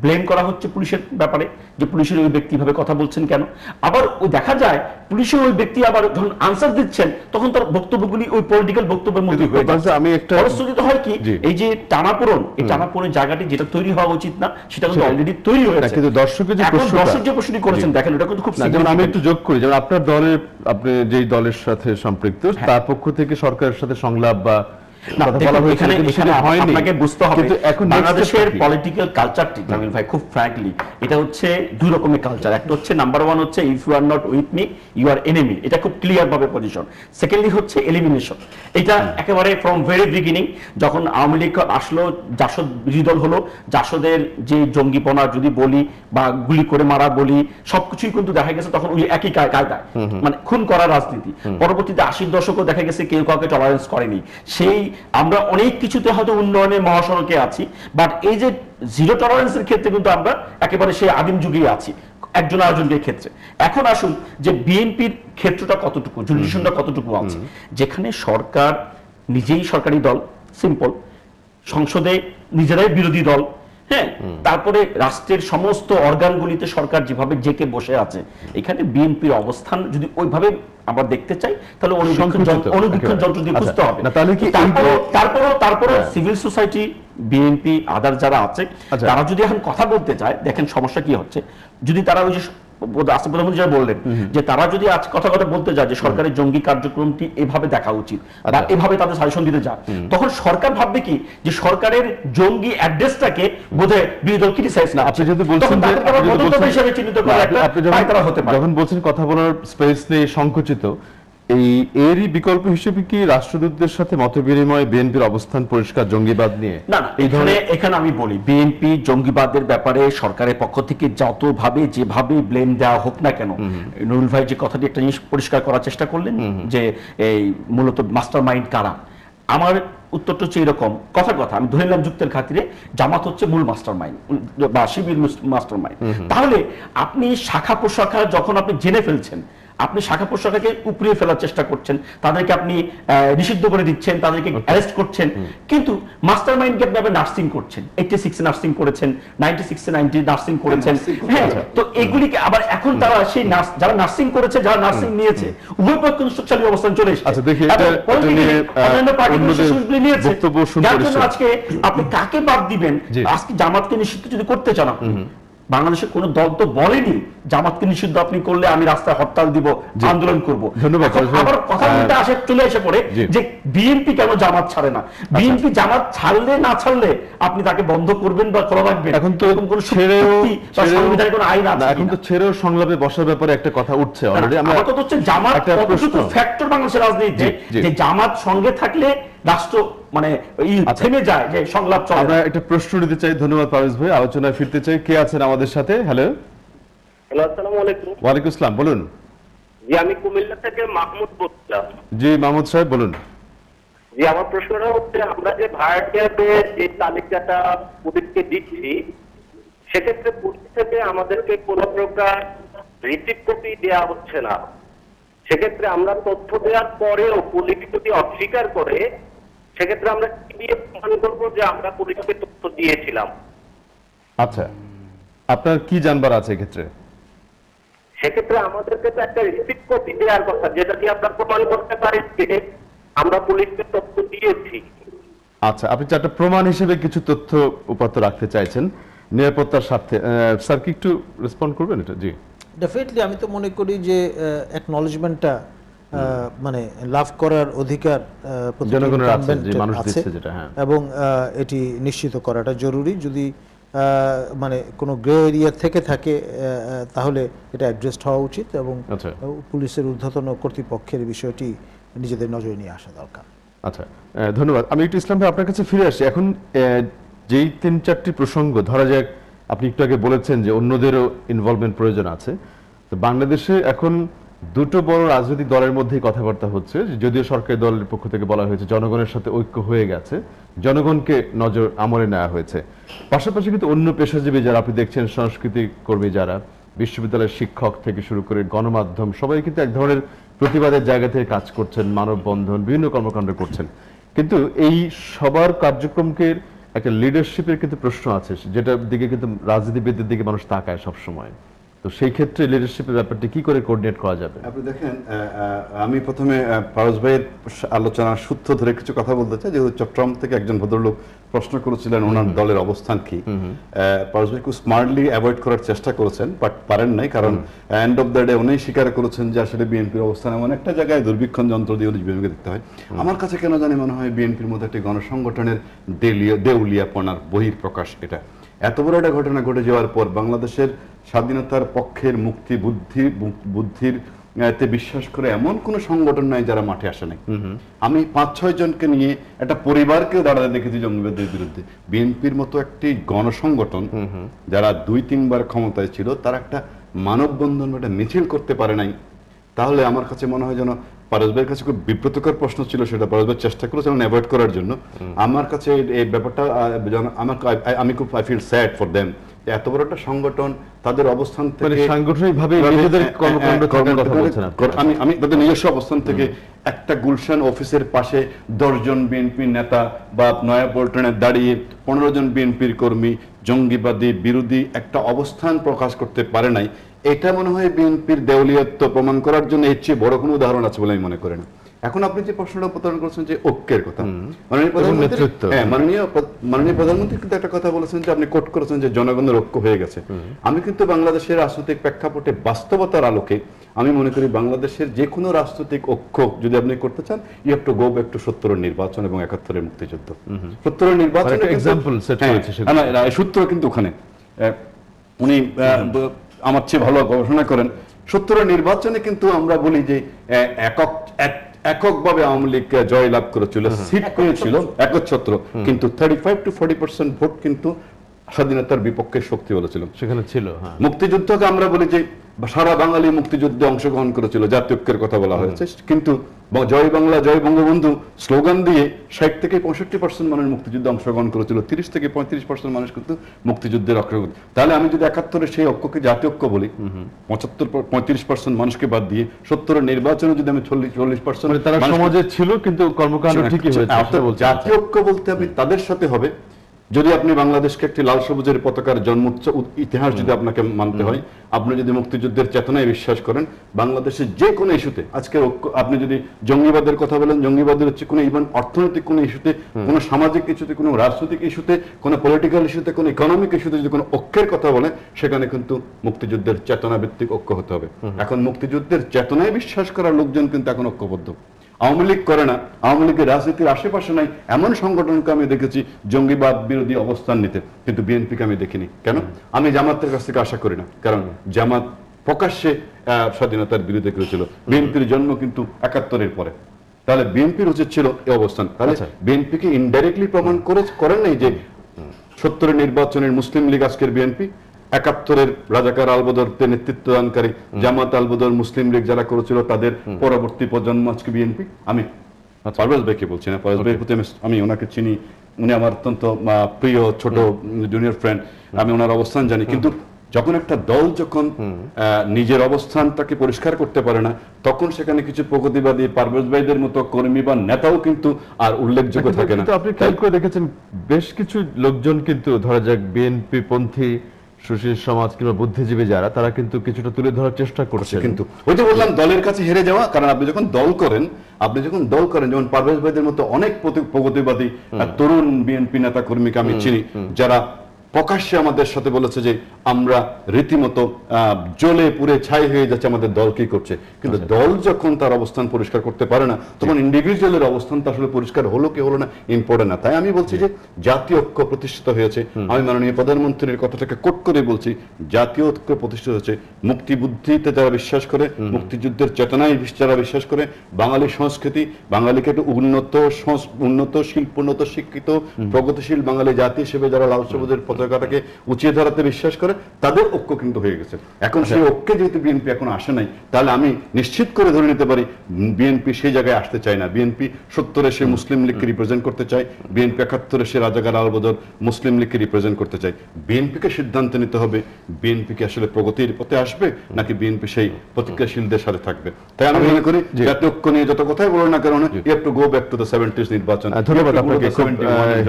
ব্লেম করা হচ্ছে পুলিশের ব্যাপারে, যে পুলিশের ওই ব্যক্তি ভাবে কথা বলছেন কেন। আবার ওই দেখা যায় পুলিশের ওই ব্যক্তি আবার যখন আনসার দিচ্ছেন তখন তার বক্তব্যগুলি ওই পলিটিক্যাল বক্তব্যের মধ্যে হয়ে যাচ্ছে। আমি একটা ফলশ্রুতিতে হয় কি, এই যে টানাপোড়ন, এই টানাপোড়ের জায়গাটি যেটা তৈরি হওয়া উচিত না সেটা কিন্তু অলরেডি তৈরি হয়েছে। কিন্তু দর্শকের যে দর্শক যে প্রশ্নটি করেছেন দেখেন এটা কিন্তু খুব যেমন আমি একটু যোগ করি, যেমন আপনার দলের, আপনি যেই দলের সাথে সম্পৃক্ত তার পক্ষ থেকে সরকারের সাথে সংলাপ বা বাংলাদেশের পলিটিক্যাল কালচারটি জামিল ভাই খুব ফ্র্যাঙ্কলি এটা হচ্ছে দুই রকমের কালচার। একটা হচ্ছে নাম্বার ওয়ান হচ্ছে if you are not with me you are enemy, এটা খুব ক্লিয়ার ভাবে পজিশন। সেকেন্ডলি হচ্ছে এলিমিনেশন, এটা একেবারে ফ্রম ভেরি বিগিনিং যখন আওয়ামী লীগ আসলো, জাসদ বিরোধী দল হলো, জাসদের যে জঙ্গিপনা যদি বলি বা গুলি করে মারা বলি সবকিছুই কিন্তু দেখা গেছে তখন ওই একই কায়দায়, মানে খুন করার রাজনীতি। পরবর্তীতে 80 দশকও দেখা গেছে কেউ কাউকে টলারেন্স করেনি। সেই আমরা অনেক কিছুতে হয়তো উন্নয়নের মহাসড়কে আছি, বাট এই যে জিরো টলারেন্সের ক্ষেত্রে কিন্তু আমরা একেবারে সেই আদিম যুগেই আছি একজন আরেকজনের ক্ষেত্রে। এখন আসুন যে বিএনপির ক্ষেত্রটা কতটুকু, জুডিশনটা কতটুকু আছে, যেখানে সরকার নিজেই সরকারি দল, সিম্পল, সংসদে নিজেরাই বিরোধী দল, হ্যাঁ, তারপরে রাষ্ট্রের সমস্ত অর্গানগুলিতে সরকার যেভাবে জেকে বসে আছে, এখানে বিএনপির অবস্থান যদি ওইভাবে আমরা দেখতে চাই তাহলে অনুবীক্ষণ যন্ত্র দিয়ে বুঝতে হবে। তারপরে সিভিল সোসাইটি, বিএনপি, আদার যারা আছে তারা যদি এখন কথা বলতে চায়, দেখেন সমস্যা কি হচ্ছে, যদি তারা ওই যে বললেন যে তারা যদি আজ কথা বলতে যায় যে সরকারের জঙ্গি কার্যক্রমটি এভাবে দেখা উচিত বা এভাবে তাদের সাজেশন দিতে যায়, তখন সরকার ভাববে কি যে সরকারের জঙ্গি অ্যাড্রেসটাকে বোধহয় বিরোধী দল ক্রিটিসাইজ না। আপনি যদি বলছেন হিসেবে চিহ্নিত করে একটা হতে পারে, যখন বলছেন কথা বলার স্পেস নেই, সংকুচিত, এরই বিকল্প হিসেবে কি রাষ্ট্রদূতদের সাথে মতবিনিময় বিএনপির অবস্থান পরিষ্কার জঙ্গিবাদ নিয়ে? না, এখানে আমি বলি বিএনপি জঙ্গিবাদের ব্যাপারে সরকারের পক্ষ থেকে যতভাবে যেভাবে ব্লেম দেওয়া হোক না কেন, নুরুল ভাই যে কথাটি একটা জিনিস পরিষ্কার করার চেষ্টা করলেন যে এই মূলত মাস্টার মাইন্ড কারা, আমার উত্তরটা হচ্ছে এরকম, কথা আমি ধরে নিলাম যুক্তের খাতিরে জামাত হচ্ছে মূল মাস্টার মাইন্ড বা শিবির মাস্টার মাইন্ড। তাহলে আপনি শাখা প্রশাখা যখন আপনি জেনে ফেলছেন, আপনি শাখা প্রশাখাকে উপরিয়ে ফেলার চেষ্টা করছেন, তাদেরকে আপনি নিষিদ্ধ করে দিচ্ছেন, তাদেরকে অ্যারেস্ট করছেন, কিন্তু মাস্টার মাইন্ডকে আপনি নার্সিং করছেন, 86 নার্সিং করেছেন, 96 90 নার্সিং করেছেন, হ্যাঁ, তো এগুলিকে আবার এখন তারা সেই যারা নার্সিং করেছে, যারা নার্সিং নিয়েছে, উভয় পক্ষ শক্তিশালী অবস্থান চলে এসেছে। আচ্ছা দেখি এটা অন্যান্য পার্টি নিয়েছে, যার জন্য আজকে আপনি কাকে বাদ দিবেন? আজকে জামাতকে নিষিদ্ধ যদি করতে চান, বাংলাদেশের কোন দল তো বলেনি জামাতকে নিষিদ্ধ আপনি করলে আমি রাস্তায় হরতাল দিব, আন্দোলন করব। ধন্যবাদ। আবার কথা বলতে চলে এসে পড়ে যে বিএনপি কেন জামাত ছাড়ে না, বিএনপি জামাত ছাড়লে না ছাড়লে আপনি তাকে বন্ধ করবেন বা খোলা রাখবেন, এখন তো কোন সাংবিধানিক কোন আইন আছে? এখন তো ছেড়েও সংলাপে বসার ব্যাপারে একটা কথা উঠছে অলরেডি। আমরা কথা হচ্ছে জামাত কতটুকু ফ্যাক্টর বাংলাদেশের রাজনীতিতে, যে জামাত সঙ্গে থাকলে রাষ্ট্র মানে থেমে যায়, যে সংলাপ চলে। আমরা একটা প্রশ্ন নিতে চাই। ধন্যবাদ পারভেজ ভাই, আলোচনায় ফিরতে চাই। কে আছেন আমাদের সাথে? হ্যালো, আসসালামু আলাইকুম। ওয়ালাইকুম আসসালাম, বলুন। জি, আমি কুমিল্লা থেকে মাহমুদ বলছিলাম। জি মাহমুদ সাহেব বলুন। জি, আমার প্রশ্নটা হচ্ছে আমরা যে ভাড়াটিয়াদের যে তালিকাটা পুলিশকে দিচ্ছি, সেক্ষেত্রে পুলিশ থেকে আমাদেরকে কোন প্রকার রিসিপ্ট কপি দেওয়া হচ্ছে না। সেক্ষেত্রে আমরা তথ্য দেওয়ার পরেও পুলিশ যদি অস্বীকার করে, সেক্ষেত্রে আমরা কি দিয়ে প্রমাণ করবো যে আমরা পুলিশকে তথ্য দিয়েছিলাম? আচ্ছা, আপনার কি জানবার আছে এক্ষেত্রে? সেক্ষেত্রে আমাদেরকে তো একটা রিসিপ্ট কপি দেওয়ার কথা, যেটা দিয়ে আমরা প্রমাণ করতে পারি যে আমরা পুলিশকে তথ্য দিয়েছি। আচ্ছা, আপনি একটা প্রমাণ হিসেবে কিছু তথ্য উপাত্ত রাখতে চাইছেন নিরাপত্তার স্বার্থে। স্যার কি একটু রেসপন্ড করবেন এটা? জি ডেফিনেটলি আমি তো মনে করি যে অ্যাকনলেজমেন্টটা মানে লাভ করার অধিকার জনগণের আছে, যে মানুষ দিচ্ছে যেটা, হ্যাঁ, এবং এটি নিশ্চিত করাটা জরুরি। যদি মানে কোনো গ্রে এরিয়া থেকে থাকে তাহলে এটা অ্যাড্রেসড হওয়া উচিত এবং পুলিশের ঊর্ধ্বতন কর্তৃপক্ষের বিষয়টি নিজেদের নজরে নিয়ে আসা দরকার। আচ্ছা, ধন্যবাদ। আমি একটু ইসলাম ভাই আপনার কাছে ফিরে আসি। এখন যেই 3-4টি প্রসঙ্গ ধরা যাক, আপনি একটু আগে বলেছেন যে অন্যদেরও ইনভলভমেন্ট প্রয়োজন আছে। তো বাংলাদেশে এখন দুটো বড় রাজনৈতিক দলের মধ্যেই কথাবার্তা হচ্ছে, যদিও সরকারি দলের পক্ষ থেকে বলা হয়েছে জনগণের সাথে ঐক্য হয়ে গেছে, জনগণকে নজর আমলে নেওয়া হয়েছে। পাশাপাশি কিন্তু অন্য পেশাজীবী যারা আপনি দেখছেন, সংস্কৃতি কর্মী যারা, বিশ্ববিদ্যালয়ের শিক্ষক থেকে শুরু করে গণমাধ্যম, সবাই কিন্তু এক ধরনের প্রতিবাদের জায়গা থেকে কাজ করছেন, মানববন্ধন, বিভিন্ন কর্মকাণ্ড করছেন। কিন্তু এই সবার কার্যক্রমকে একটা লিডারশিপের কিন্তু প্রশ্ন আছে, যেটার দিকে কিন্তু রাজনীতিবিদদের দিকে মানুষ তাকায় সব সময়। তো সেই ক্ষেত্রে লিডারশিপের ব্যাপারটা কি করে কোঅর্ডিনেট করা যাবে? আপনি দেখেন, আমি প্রথমে পারস ভাইয়ের আলোচনার সূত্র ধরে কিছু কথা বলতে চাই। যেহেতু চট্টগ্রাম থেকে একজন ভদ্রলোক প্রশ্ন করেছিলেন ওনার দলের অবস্থান কি, পারস ভাই খুব স্মার্টলি অ্যাভয়েড করার চেষ্টা করেছেন, বাট পারেন নাই। কারণ এন্ড অফ দ্য ডে উনি স্বীকার করেছেন যে আসলে বিএনপির অবস্থান এমন একটা জায়গায় দুর্বীক্ষণ যন্ত্র দিয়ে বিএনপিকে দেখতে হয়। আমার কাছে কেন জানি মনে হয় বিএনপির মধ্যে একটি গণসংগঠনের দেউলিয়াপনার বহিঃপ্রকাশ এটা। এত বড় একটা ঘটনা ঘটে যাওয়ার পর বাংলাদেশের স্বাধীনতার পক্ষের মুক্তি বুদ্ধির তে বিশ্বাস করে এমন কোন সংগঠন নাই যারা মাঠে আসে নাই। আমি 5-6 জনকে নিয়ে একটা পরিবারকেও দাঁড়াতে দেখেছি জঙ্গিবাদের বিরুদ্ধে। বিএনপির মতো একটি গণসংগঠন যারা 2-3 বার ক্ষমতায় ছিল, তারা একটা মানববন্ধন বা একটা মিছিল করতে পারে নাই। তাহলে আমার কাছে মনে হয় যেন পারস ভাইয়ের কাছে খুব বিব্রতকর প্রশ্ন ছিল, সেটা পারস ভাই চেষ্টা করেছিলেন অ্যাভয়েড করার জন্য। আমার কাছে এই ব্যাপারটা আমি খুব I feel sad for them. এত বড় একটা সংগঠন তাদের অবস্থান থেকে সাংগঠনিকভাবে নিজেদের কর্মকাণ্ড থাকার কথা বলছেন আপনি। আমি তাদের নিজস্ব অবস্থান থেকে একটা গুলশান অফিসের পাশে 10 জন বিএনপি নেতা বা নয়াপল্টনে দাঁড়িয়ে 15 জন বিএনপির কর্মী জঙ্গিবাদী বিরোধী একটা অবস্থান প্রকাশ করতে পারে নাই। এটা মনে হয় বিএনপির দেউলিয়ত্ব প্রমাণ করার জন্য এর চেয়ে বড় কোনো উদাহরণ আছে বলে আমি মনে করি না। এখন আপনি যে প্রশ্নটা উত্থাপন করেছেন যে ঐক্যের কথা, মাননীয় প্রধানমন্ত্রী কিন্তু একটা কথা বলেছেন যে আপনি কোট করেছেন যে জনগণের ঐক্য হয়ে গেছে। আমি কিন্তু বাংলাদেশের রাজনৈতিক প্রেক্ষাপটে বাস্তবতার আলোকে আমি মনে করি বাংলাদেশের যে কোনো রাজনৈতিক ঐক্য যদি আপনি করতে চান, you have to go back to 70-এর নির্বাচন এবং 71-এর মুক্তিযুদ্ধ। 70-এর নির্বাচন সূত্র কিন্তু ওখানে উনি আমার চেয়ে ভালো গবেষণা করেন। 70-এর নির্বাচনে কিন্তু আমরা বলি যে এককভাবে আওয়ামী লীগ জয় লাভ করেছিল, সিট পেয়েছিল একচ্ছত্র, কিন্তু 35-40% ভোট কিন্তু স্বাধীনতার বিপক্ষে শক্তি বলেছিল সেখানে ছিল। মুক্তিযুদ্ধকে আমরা বলি যে সারা বাঙালি মুক্তিযুদ্ধে অংশগ্রহণ করেছিল, জাতীয় ঐক্যের কথা বলা হয়েছে, কিন্তু জয় বাংলা জয় বঙ্গবন্ধু স্লোগান দিয়ে 60-65% মানুষ মুক্তিযুদ্ধে অংশগ্রহণ করেছিল, 30-35% মানুষ কিন্তু মুক্তিযুদ্ধের অংশগ্রহণ। তাহলে আমি যদি 71-এর সেই ঐক্যকে জাতীয় ঐক্য বলি, 35% মানুষকে বাদ দিয়ে 70-এর নির্বাচনে যদি আমি 40% তারা সমাজে ছিল কিন্তু কর্মকাণ্ড ঠিকই হয়েছে। জাতীয় ঐক্য বলতে আপনি তাদের সাথে হবে যদি আপনি বাংলাদেশকে একটি লাল সবুজের পতাকার জন্মোৎসব ইতিহাস যদি আপনাকে মানতে হয়, আপনি যদি মুক্তিযুদ্ধের চেতনায় বিশ্বাস করেন, বাংলাদেশের যে কোনো ইস্যুতে আজকে আপনি যদি জঙ্গিবাদের কথা বলেন, জঙ্গিবাদের হচ্ছে কোনো ইভেন অর্থনৈতিক কোনো ইস্যুতে, কোনো সামাজিক ইস্যুতে, কোনো রাজনৈতিক ইস্যুতে, কোনো পলিটিক্যাল ইস্যুতে, কোনো ইকোনমিক ইস্যুতে যদি কোনো ঐক্যের কথা বলেন, সেখানে কিন্তু মুক্তিযুদ্ধের চেতনা ভিত্তিক ঐক্য হতে হবে। এখন মুক্তিযুদ্ধের চেতনায় বিশ্বাস করার লোকজন কিন্তু এখন ঐক্যবদ্ধ। আওয়ামী লীগ করে না, আওয়ামী লীগের রাজনীতির আশেপাশে নাই এমন সংগঠনকে আমি দেখেছি জঙ্গিবাদ বিরোধী অবস্থান নিতে, কিন্তু বিএনপিকে আমি দেখিনি। কেন? আমি জামাতের কাছ থেকে আশা করি না, কারণ জামাত প্রকাশ্যে স্বাধীনতার বিরুদ্ধে করেছিল। বিএনপির জন্ম কিন্তু 71-এর পরে। তাহলে বিএনপির উচিত ছিল এই অবস্থান। তাহলে বিএনপিকে ইনডাইরেক্টলি প্রমাণ করেন নাই যে 70-এর নির্বাচনের মুসলিম লীগ আজকের বিএনপি, 71-এর রাজাকার আলবদরতে নেতৃত্ব দানকারী জামাত আলবদর মুসলিম লীগ যারা করেছিল তাদের পরবর্তী প্রজন্ম আজকে বিএনপি। আমি পারভেজ ভাইকে বলছি না, পারভেজ ভাইয়ের প্রতি আমি ওনাকে চিনি, উনি আমার অত্যন্ত প্রিয় ছোট জুনিয়র ফ্রেন্ড, আমি ওনার অবস্থান জানি। কিন্তু যখন একটা দল যখন নিজের অবস্থানটাকে পরিষ্কার করতে পারে না, তখন সেখানে কিছু প্রগতিবাদী পারভেজ ভাইদের মতো কর্মী বা নেতাও কিন্তু আর উল্লেখযোগ্য থাকে না। আপনি খেয়াল করে দেখেছেন বেশ কিছু লোকজন কিন্তু ধরা যাক বিএনপি পন্থী সুশীল সমাজ কিংবা বুদ্ধিজীবী যারা, তারা কিন্তু কিছুটা তুলে ধরার চেষ্টা করছে। কিন্তু ওই যে বললাম দলের কাছে হেরে যাওয়া, কারণ আপনি যখন দল করেন যেমন পারভেজ ভাইদের মতো অনেক প্রগতিবাদী তরুণ বিএনপি নেতা কর্মীকে আমি চিনি যারা প্রকাশ্যে আমাদের সাথে বলেছে যে আমরা রীতিমতো জ্বলে পুড়ে ছাই হয়ে যাচ্ছে আমাদের দল কি করছে। কিন্তু দল যখন তার অবস্থান পরিষ্কার করতে পারে না, তখন ইন্ডিভিজুয়ালের অবস্থানটা আসলে পরিষ্কার হলো কি হলো না ইম্পর্টেন্ট না। তাই আমি বলছি যে জাতীয় ঐক্য প্রতিষ্ঠিত হয়েছে। আমি মাননীয় প্রধানমন্ত্রীর কথাটাকে কোট করে বলছি, জাতীয় ঐক্য প্রতিষ্ঠিত হয়েছে মুক্তি বুদ্ধিতে যারা বিশ্বাস করে, মুক্তিযুদ্ধের চেতনায় যারা বিশ্বাস করে, বাঙালি সংস্কৃতি, বাঙালিকে একটু উন্নত শিল্পোন্নত শিক্ষিত প্রগতিশীল বাঙালি জাতি হিসেবে যারা লাল সবুজের পতাকা পতাকাটাকে উঁচিয়ে ধরাতে বিশ্বাস করে, তাদের ঐক্য কিন্তু হয়ে গেছে। এখন সেই ঐক্যে যেহেতু বিএনপি এখন আসে নাই, তাহলে আমি নিশ্চিত করে ধরে নিতে পারি বিএনপি সেই জায়গায় আসতে চায় না। বিএনপি 70-এ সে মুসলিম লীগকে রিপ্রেজেন্ট করতে চায়, বিএনপি 71-এ সে রাজাকার আলবদর মুসলিম লীগকে রিপ্রেজেন্ট করতে চায়। বিএনপিকে সিদ্ধান্ত নিতে হবে বিএনপি কি আসলে প্রগতির পথে আসবে নাকি বিএনপি সেই প্রতিক্রিয়াশীলদের সাথে থাকবে। তাই আমি মনে করি জাতীয় ঐক্য নিয়ে যত কথাই বলো না কারণ you have to go back to the 70s নির্বাচন। ধন্যবাদ আপনাকে,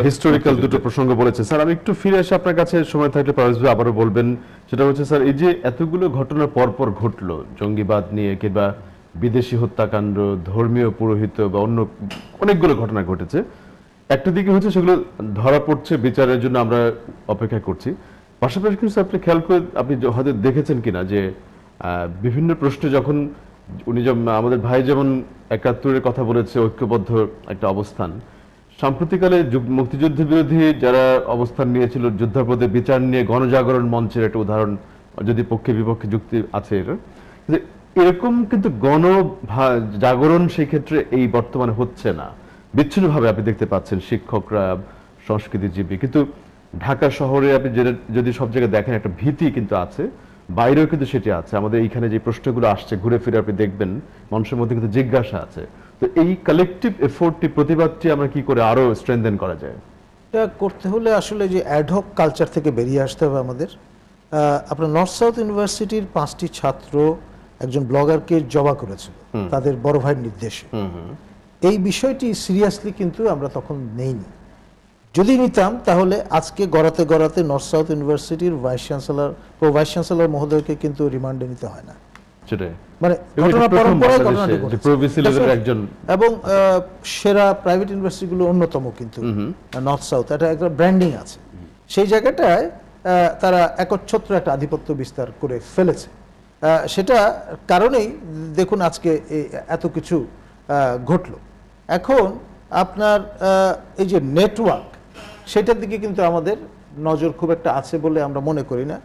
হিস্টোরিক্যাল দুটো প্রসঙ্গ বলেছে স্যার। আমি একটু ফিরে আসি আপনার কাছে, সময় থাকলে পারভেজ ভাই আবারও বলবেন। সেটা হচ্ছে স্যার, এই যে এতগুলো ঘটনা পরপর ঘটলো জঙ্গিবাদ নিয়ে কিংবা বিদেশি হত্যাকাণ্ড, ধর্মীয় পুরোহিত বা অন্য অনেকগুলো ঘটনা ঘটেছে, একটা দিকে হচ্ছে সেগুলো ধরা পড়ছে, বিচারের জন্য আমরা অপেক্ষা করছি। পাশাপাশি কিন্তু আপনি খেয়াল করে আপনি হয়তো দেখেছেন কিনা যে বিভিন্ন প্রশ্নে যখন উনি আমাদের ভাই যেমন 71-এর কথা বলেছে, ঐক্যবদ্ধ একটা অবস্থান, সাম্প্রতিককালে মুক্তিযুদ্ধ বিরোধী যারা অবস্থান নিয়েছিল যুদ্ধাপরাধের বিচার নিয়ে গণজাগরণ মঞ্চের একটা উদাহরণ, যদি পক্ষে বিপক্ষে যুক্তি আছে এটা, যে এরকম কিন্তু জাগরণ সেই ক্ষেত্রে এই বর্তমানে হচ্ছে না, বিচ্ছিন্নভাবে আপনি দেখতে পাচ্ছেন শিক্ষকরা, সংস্কৃতিজীবী। কিন্তু ঢাকা শহরে আপনি যদি সব জায়গায় দেখেন একটা ভীতি কিন্তু আছে, বাইরেও কিন্তু সেটি আছে। আমাদের এইখানে যে প্রশ্নগুলো আসছে ঘুরে ফিরে আপনি দেখবেন মানুষের মধ্যে কিন্তু জিজ্ঞাসা আছে। তো এই কালেকটিভ এফোর্টটি, প্রতিবাদটি আমরা কি করে আরো স্ট্রেনথেন করা যায়? এটা করতে হলে আসলে যে অ্যাডহক কালচার থেকে বেরিয়ে আসতে হবে আমাদের। আপনার নর্থ সাউথ ইউনিভার্সিটির 5টি ছাত্র একজন ব্লগারকে জবা করেছিল তাদের বড় ভাইয়ের নির্দেশে। এই বিষয়টি সিরিয়াসলি কিন্তু আমরা তখন নেইনি। যদি নিতাম তাহলে আজকে গড়াতে গড়াতে নর্থ সাউথ ইউনিভার্সিটির ভাইস চ্যান্সেলর মহোদয়কে কিন্তু রিমান্ডে নিতে হয় না। সেটাই মানে ঘটনা পরম্পরায় ঘটনাটি ঘটেছে। একজন এবং সেরা প্রাইভেট ইউনিভার্সিটিগুলো অন্যতম কিন্তু নর্থ সাউথ, এটা একটা ব্র্যান্ডিং আছে। সেই জায়গাটায় তারা একচ্ছত্র একটা আধিপত্য বিস্তার করে ফেলেছে। সেটা কারণেই দেখুন আজকে এত কিছু ঘটলো। এখন আপনার এই যে নেটওয়ার্ক, সেটার দিকে কিন্তু আমাদের নজর খুব একটা আছে বলে আমরা মনে করি না।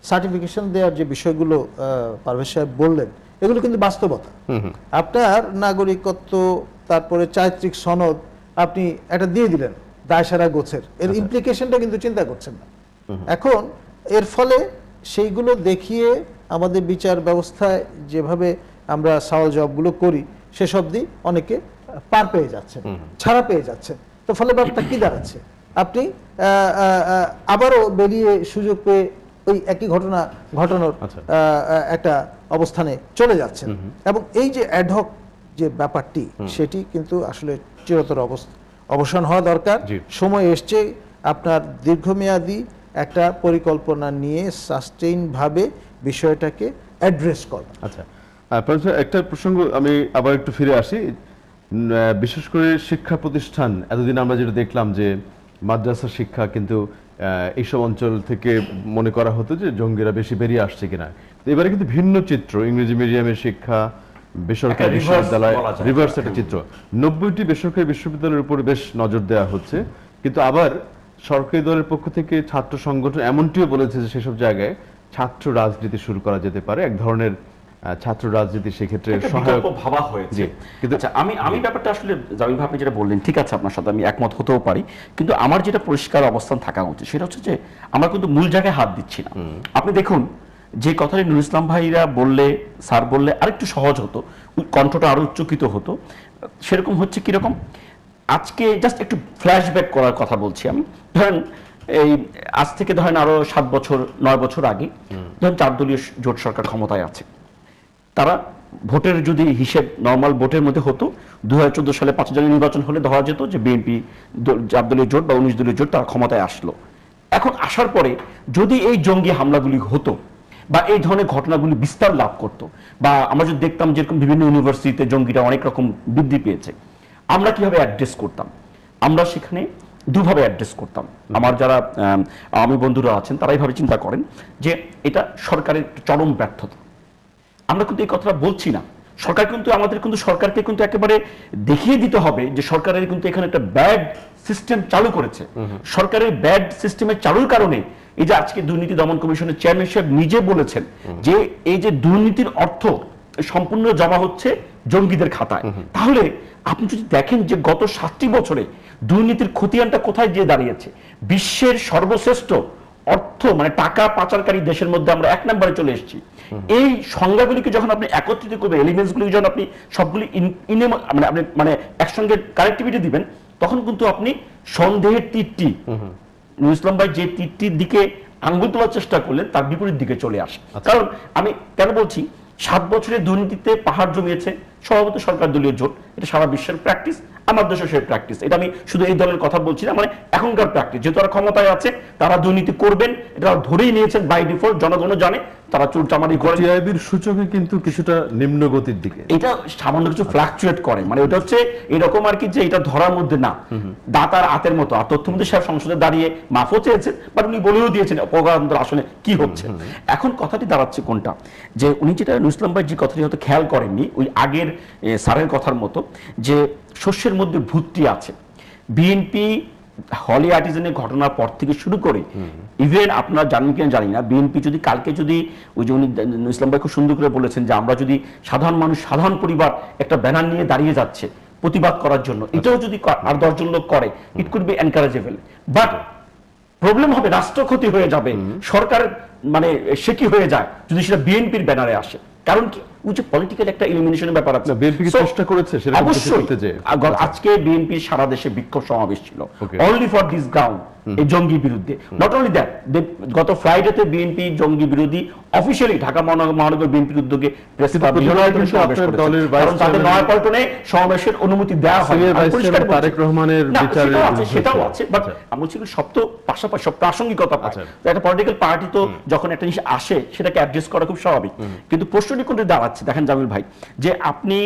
সার্টিফিকেশন দেওয়ার যে বিষয়গুলো পারভেজ সাহেব বললেন, এগুলো কিন্তু বাস্তবতা। আপনার নাগরিকত্ব, তারপরে চারিত্রিক সনদ আপনি একটা দিয়ে দিলেন দায়সারা গোছের, এর ইমপ্লিকেশনটা কিন্তু চিন্তা করছেন না। এখন এর ফলে সেইগুলো দেখিয়ে আমাদের বিচার ব্যবস্থায় যেভাবে আমরা সওয়াল জবাবগুলো করি, সেসব দিয়ে অনেকে পার পেয়ে যাচ্ছেন, ছাড়া পেয়ে যাচ্ছেন। তো ফলে ব্যাপারটা কি দাঁড়াচ্ছে, আপনি আবারও বেরিয়ে সুযোগ পেয়ে ওই একই ঘটনা ঘটানোর একটা অবস্থানে চলে যাচ্ছেন। এবং এই যে অ্যাডহক যে ব্যাপারটি, সেটি কিন্তু আসলে চিরতর অবসান হওয়া দরকার। সময় এসছে আপনার দীর্ঘমেয়াদী একটা পরিকল্পনা নিয়ে সাস্টেইন ভাবে বিষয়টাকে অ্যাড্রেস করা। আচ্ছা, একটা প্রসঙ্গ আমি আবার একটু ফিরে আসি। বিশেষ করে শিক্ষা প্রতিষ্ঠান, এতদিন আমরা যেটা দেখলাম যে মাদ্রাসা শিক্ষা কিন্তু এইসব অঞ্চল থেকে মনে করা হতো যে জঙ্গিরা বেশি বেরিয়ে আসছে কিনা। এবারে কিন্তু ভিন্ন চিত্র, ইংরেজি মিডিয়ামের শিক্ষা, বেসরকারি বিশ্ববিদ্যালয়, রিভার্স একটা চিত্র। 90টি বেসরকারি বিশ্ববিদ্যালয়ের উপর বেশ নজর দেওয়া হচ্ছে, কিন্তু আবার সরকারি দলের পক্ষ থেকে ছাত্র সংগঠন এমনটিও বলেছে যে সেসব জায়গায় ছাত্র রাজনীতি শুরু করা যেতে পারে, এক ধরনের ছাত্র রাজনীতি সেক্ষেত্রে সহায়ক ভাবা হয়েছে। কিন্তু আচ্ছা, আমি ব্যাপারটা আসলে জামিল ভাই আপনি যেটা বললেন ঠিক আছে, আপনার সাথে আমি একমত হতেও পারি, কিন্তু আমার যেটা পরিষ্কার অবস্থান থাকা উচিত সেটা হচ্ছে যে আমরা কিন্তু মূল জায়গায় হাত দিচ্ছি না। আপনি দেখুন যে কথাটি নুরুল ইসলাম ভাইরা বললে, স্যার বললে আরেকটু সহজ হতো, কণ্ঠটা আরো উচ্চকিত হতো। সেরকম হচ্ছে কিরকম, আজকে জাস্ট একটু ফ্ল্যাশব্যাক করার কথা বলছি আমি। ধরেন এই আজ থেকে ধরেন আরো 7 বছর 9 বছর আগে ধরেন 4 দলীয় জোট সরকার ক্ষমতায় আছে। তারা ভোটের যদি হিসেব নর্মাল ভোটের মধ্যে হতো, 2014 সালে 5 জানুয়ারি নির্বাচন হলে ধরা যেত যে বিএনপি 4 দলীয় জোট বা 19 দলীয় জোট তারা ক্ষমতায় আসলো। এখন আসার পরে যদি এই জঙ্গি হামলাগুলি হতো বা এই ধরনের ঘটনাগুলি বিস্তার লাভ করতো, বা আমরা যদি দেখতাম যেরকম বিভিন্ন ইউনিভার্সিটিতে জঙ্গিরা অনেক রকম বৃদ্ধি পেয়েছে, আমরা কিভাবে অ্যাড্রেস করতাম? আমরা সেখানে দুভাবে অ্যাড্রেস করতাম। আমার যারা আওয়ামী বন্ধুরা আছেন তারা এইভাবে চিন্তা করেন যে এটা সরকারের চরম ব্যর্থতা। আমরা কিন্তু এই কথাটা বলছি না, সরকার কিন্তু আমাদের কিন্তু সরকারকে কিন্তু একেবারে দেখিয়ে দিতে হবে যে সরকারের কিন্তু এখানে একটা ব্যাড সিস্টেম চালু করেছে। সরকারের ব্যাড সিস্টেমের চালুর কারণে এই যে আজকে দুর্নীতি দমন কমিশনের চেয়ারম্যান সাহেব নিজে বলেছেন যে এই যে দুর্নীতির অর্থ সম্পূর্ণ জমা হচ্ছে জঙ্গিদের খাতায়। তাহলে আপনি যদি দেখেন যে গত 7টি বছরে দুর্নীতির খতিয়ানটা কোথায় গিয়ে দাঁড়িয়েছে, বিশ্বের সর্বশ্রেষ্ঠ অর্থ মানে টাকা পাচারকারী দেশের মধ্যে আমরা 1 নম্বরে চলে এসেছি। এই সংজ্ঞাগুলিকে যখন আপনি একত্রিত করবেন, এলিমেন্টস গুলিকে যখন আপনি সবগুলি মানে আপনি মানে একসঙ্গে কানেক্টিভিটি দিবেন, তখন কিন্তু আপনি সন্দেহের তীরটি নূর ইসলাম ভাই যে তীরটির দিকে আঙ্গুল তোলার চেষ্টা করলেন তার বিপরীত দিকে চলে আসে। কারণ আমি কেন বলছি, 7 বছরের দুর্নীতিতে পাহাড় জমিয়েছে স্বভাবত সরকার দলীয় জোট, এটা সারা বিশ্বের প্র্যাকটিস, আমার দেশের সেই প্র্যাকটিস। এটা আমি শুধু এই দলের কথা বলছি না, মানে এখনকার প্র্যাকটিস, যেহেতু তারা ক্ষমতায় আছে তারা দুর্নীতি করবেন, এটা ধরেই নিয়েছেন বাই ডিফল্ট, জনগণও জানে তারা চোর চামারি করে। টিআইবির সূচকে কিন্তু কিছুটা নিম্ন গতির দিকে, এটা সামান্য কিছু ফ্লাকচুয়েট করে, মানে ওটা হচ্ছে এরকম আর কি যে এটা ধরার মধ্যে না, দাতার আতের মতো। আর তথ্যমন্ত্রী সাহেব সংসদে দাঁড়িয়ে মাফও চেয়েছেন, বাট উনি বলেও দিয়েছেন অপরাধ আসলে কি হচ্ছে। এখন কথাটি দাঁড়াচ্ছে কোনটা, যে উনি যেটা নূর ইসলাম ভাই যে কথাটি হয়তো খেয়াল করেননি, ওই আগের স্যারের কথার মতো, যে শস্যের মধ্যে ভূতটি আছে। বিএনপি হলি আর্টিজানের ঘটনার পর থেকে শুরু করে ইভেন আপনারা জানেন কিনা জানি না, বিএনপি যদি কালকে যদি ওই যে উনি ইসলাম ভাই খুব সুন্দর করে বলেছেন যে আমরা যদি সাধারণ মানুষ, সাধারণ পরিবার একটা ব্যানার নিয়ে দাঁড়িয়ে যাচ্ছে প্রতিবাদ করার জন্য, এটাও যদি আর 10 জন লোক করে, it could be encourageable. But problem হবে, রাষ্ট্র ক্ষতি হয়ে যাবে, সরকার মানে সে কি হয়ে যায় যদি সেটা বিএনপির ব্যানারে আসে। কারণ কি, ওই যে পলিটিক্যাল একটা এলিমিনেশনের ব্যাপার আছে। বিএনপি কি চেষ্টা করেছে সেটা অবশ্যই। আজকে বিএনপি সারা দেশে বিক্ষোভ সমাবেশ ছিল অনলি ফর দিস গ্রাউন্ড, এই জঙ্গি বিরুদ্ধে। নট অনলি দ্যাট, গত ফ্রাইডেতে বিএনপি জঙ্গি বিরোধী অফিশিয়ালি ঢাকা মহানগর বিএনপির উদ্যোগে প্রেস ক্লাব তাদের নয়াপল্টনে সমাবেশের অনুমতি দেওয়া হয়। তারেক রহমানের বিচারে সেটাও আছে, বাট আমি বলছি সব তো পাশাপাশি সব প্রাসঙ্গিকতা পায়। একটা পলিটিক্যাল পার্টি তো যখন একটা জিনিস আসে সেটাকে অ্যাড্রেস করা খুব স্বাভাবিক। কিন্তু প্রশ্নটি কোনটা দাঁড়াচ্ছে দেখেন জামিল ভাই, যে আপনি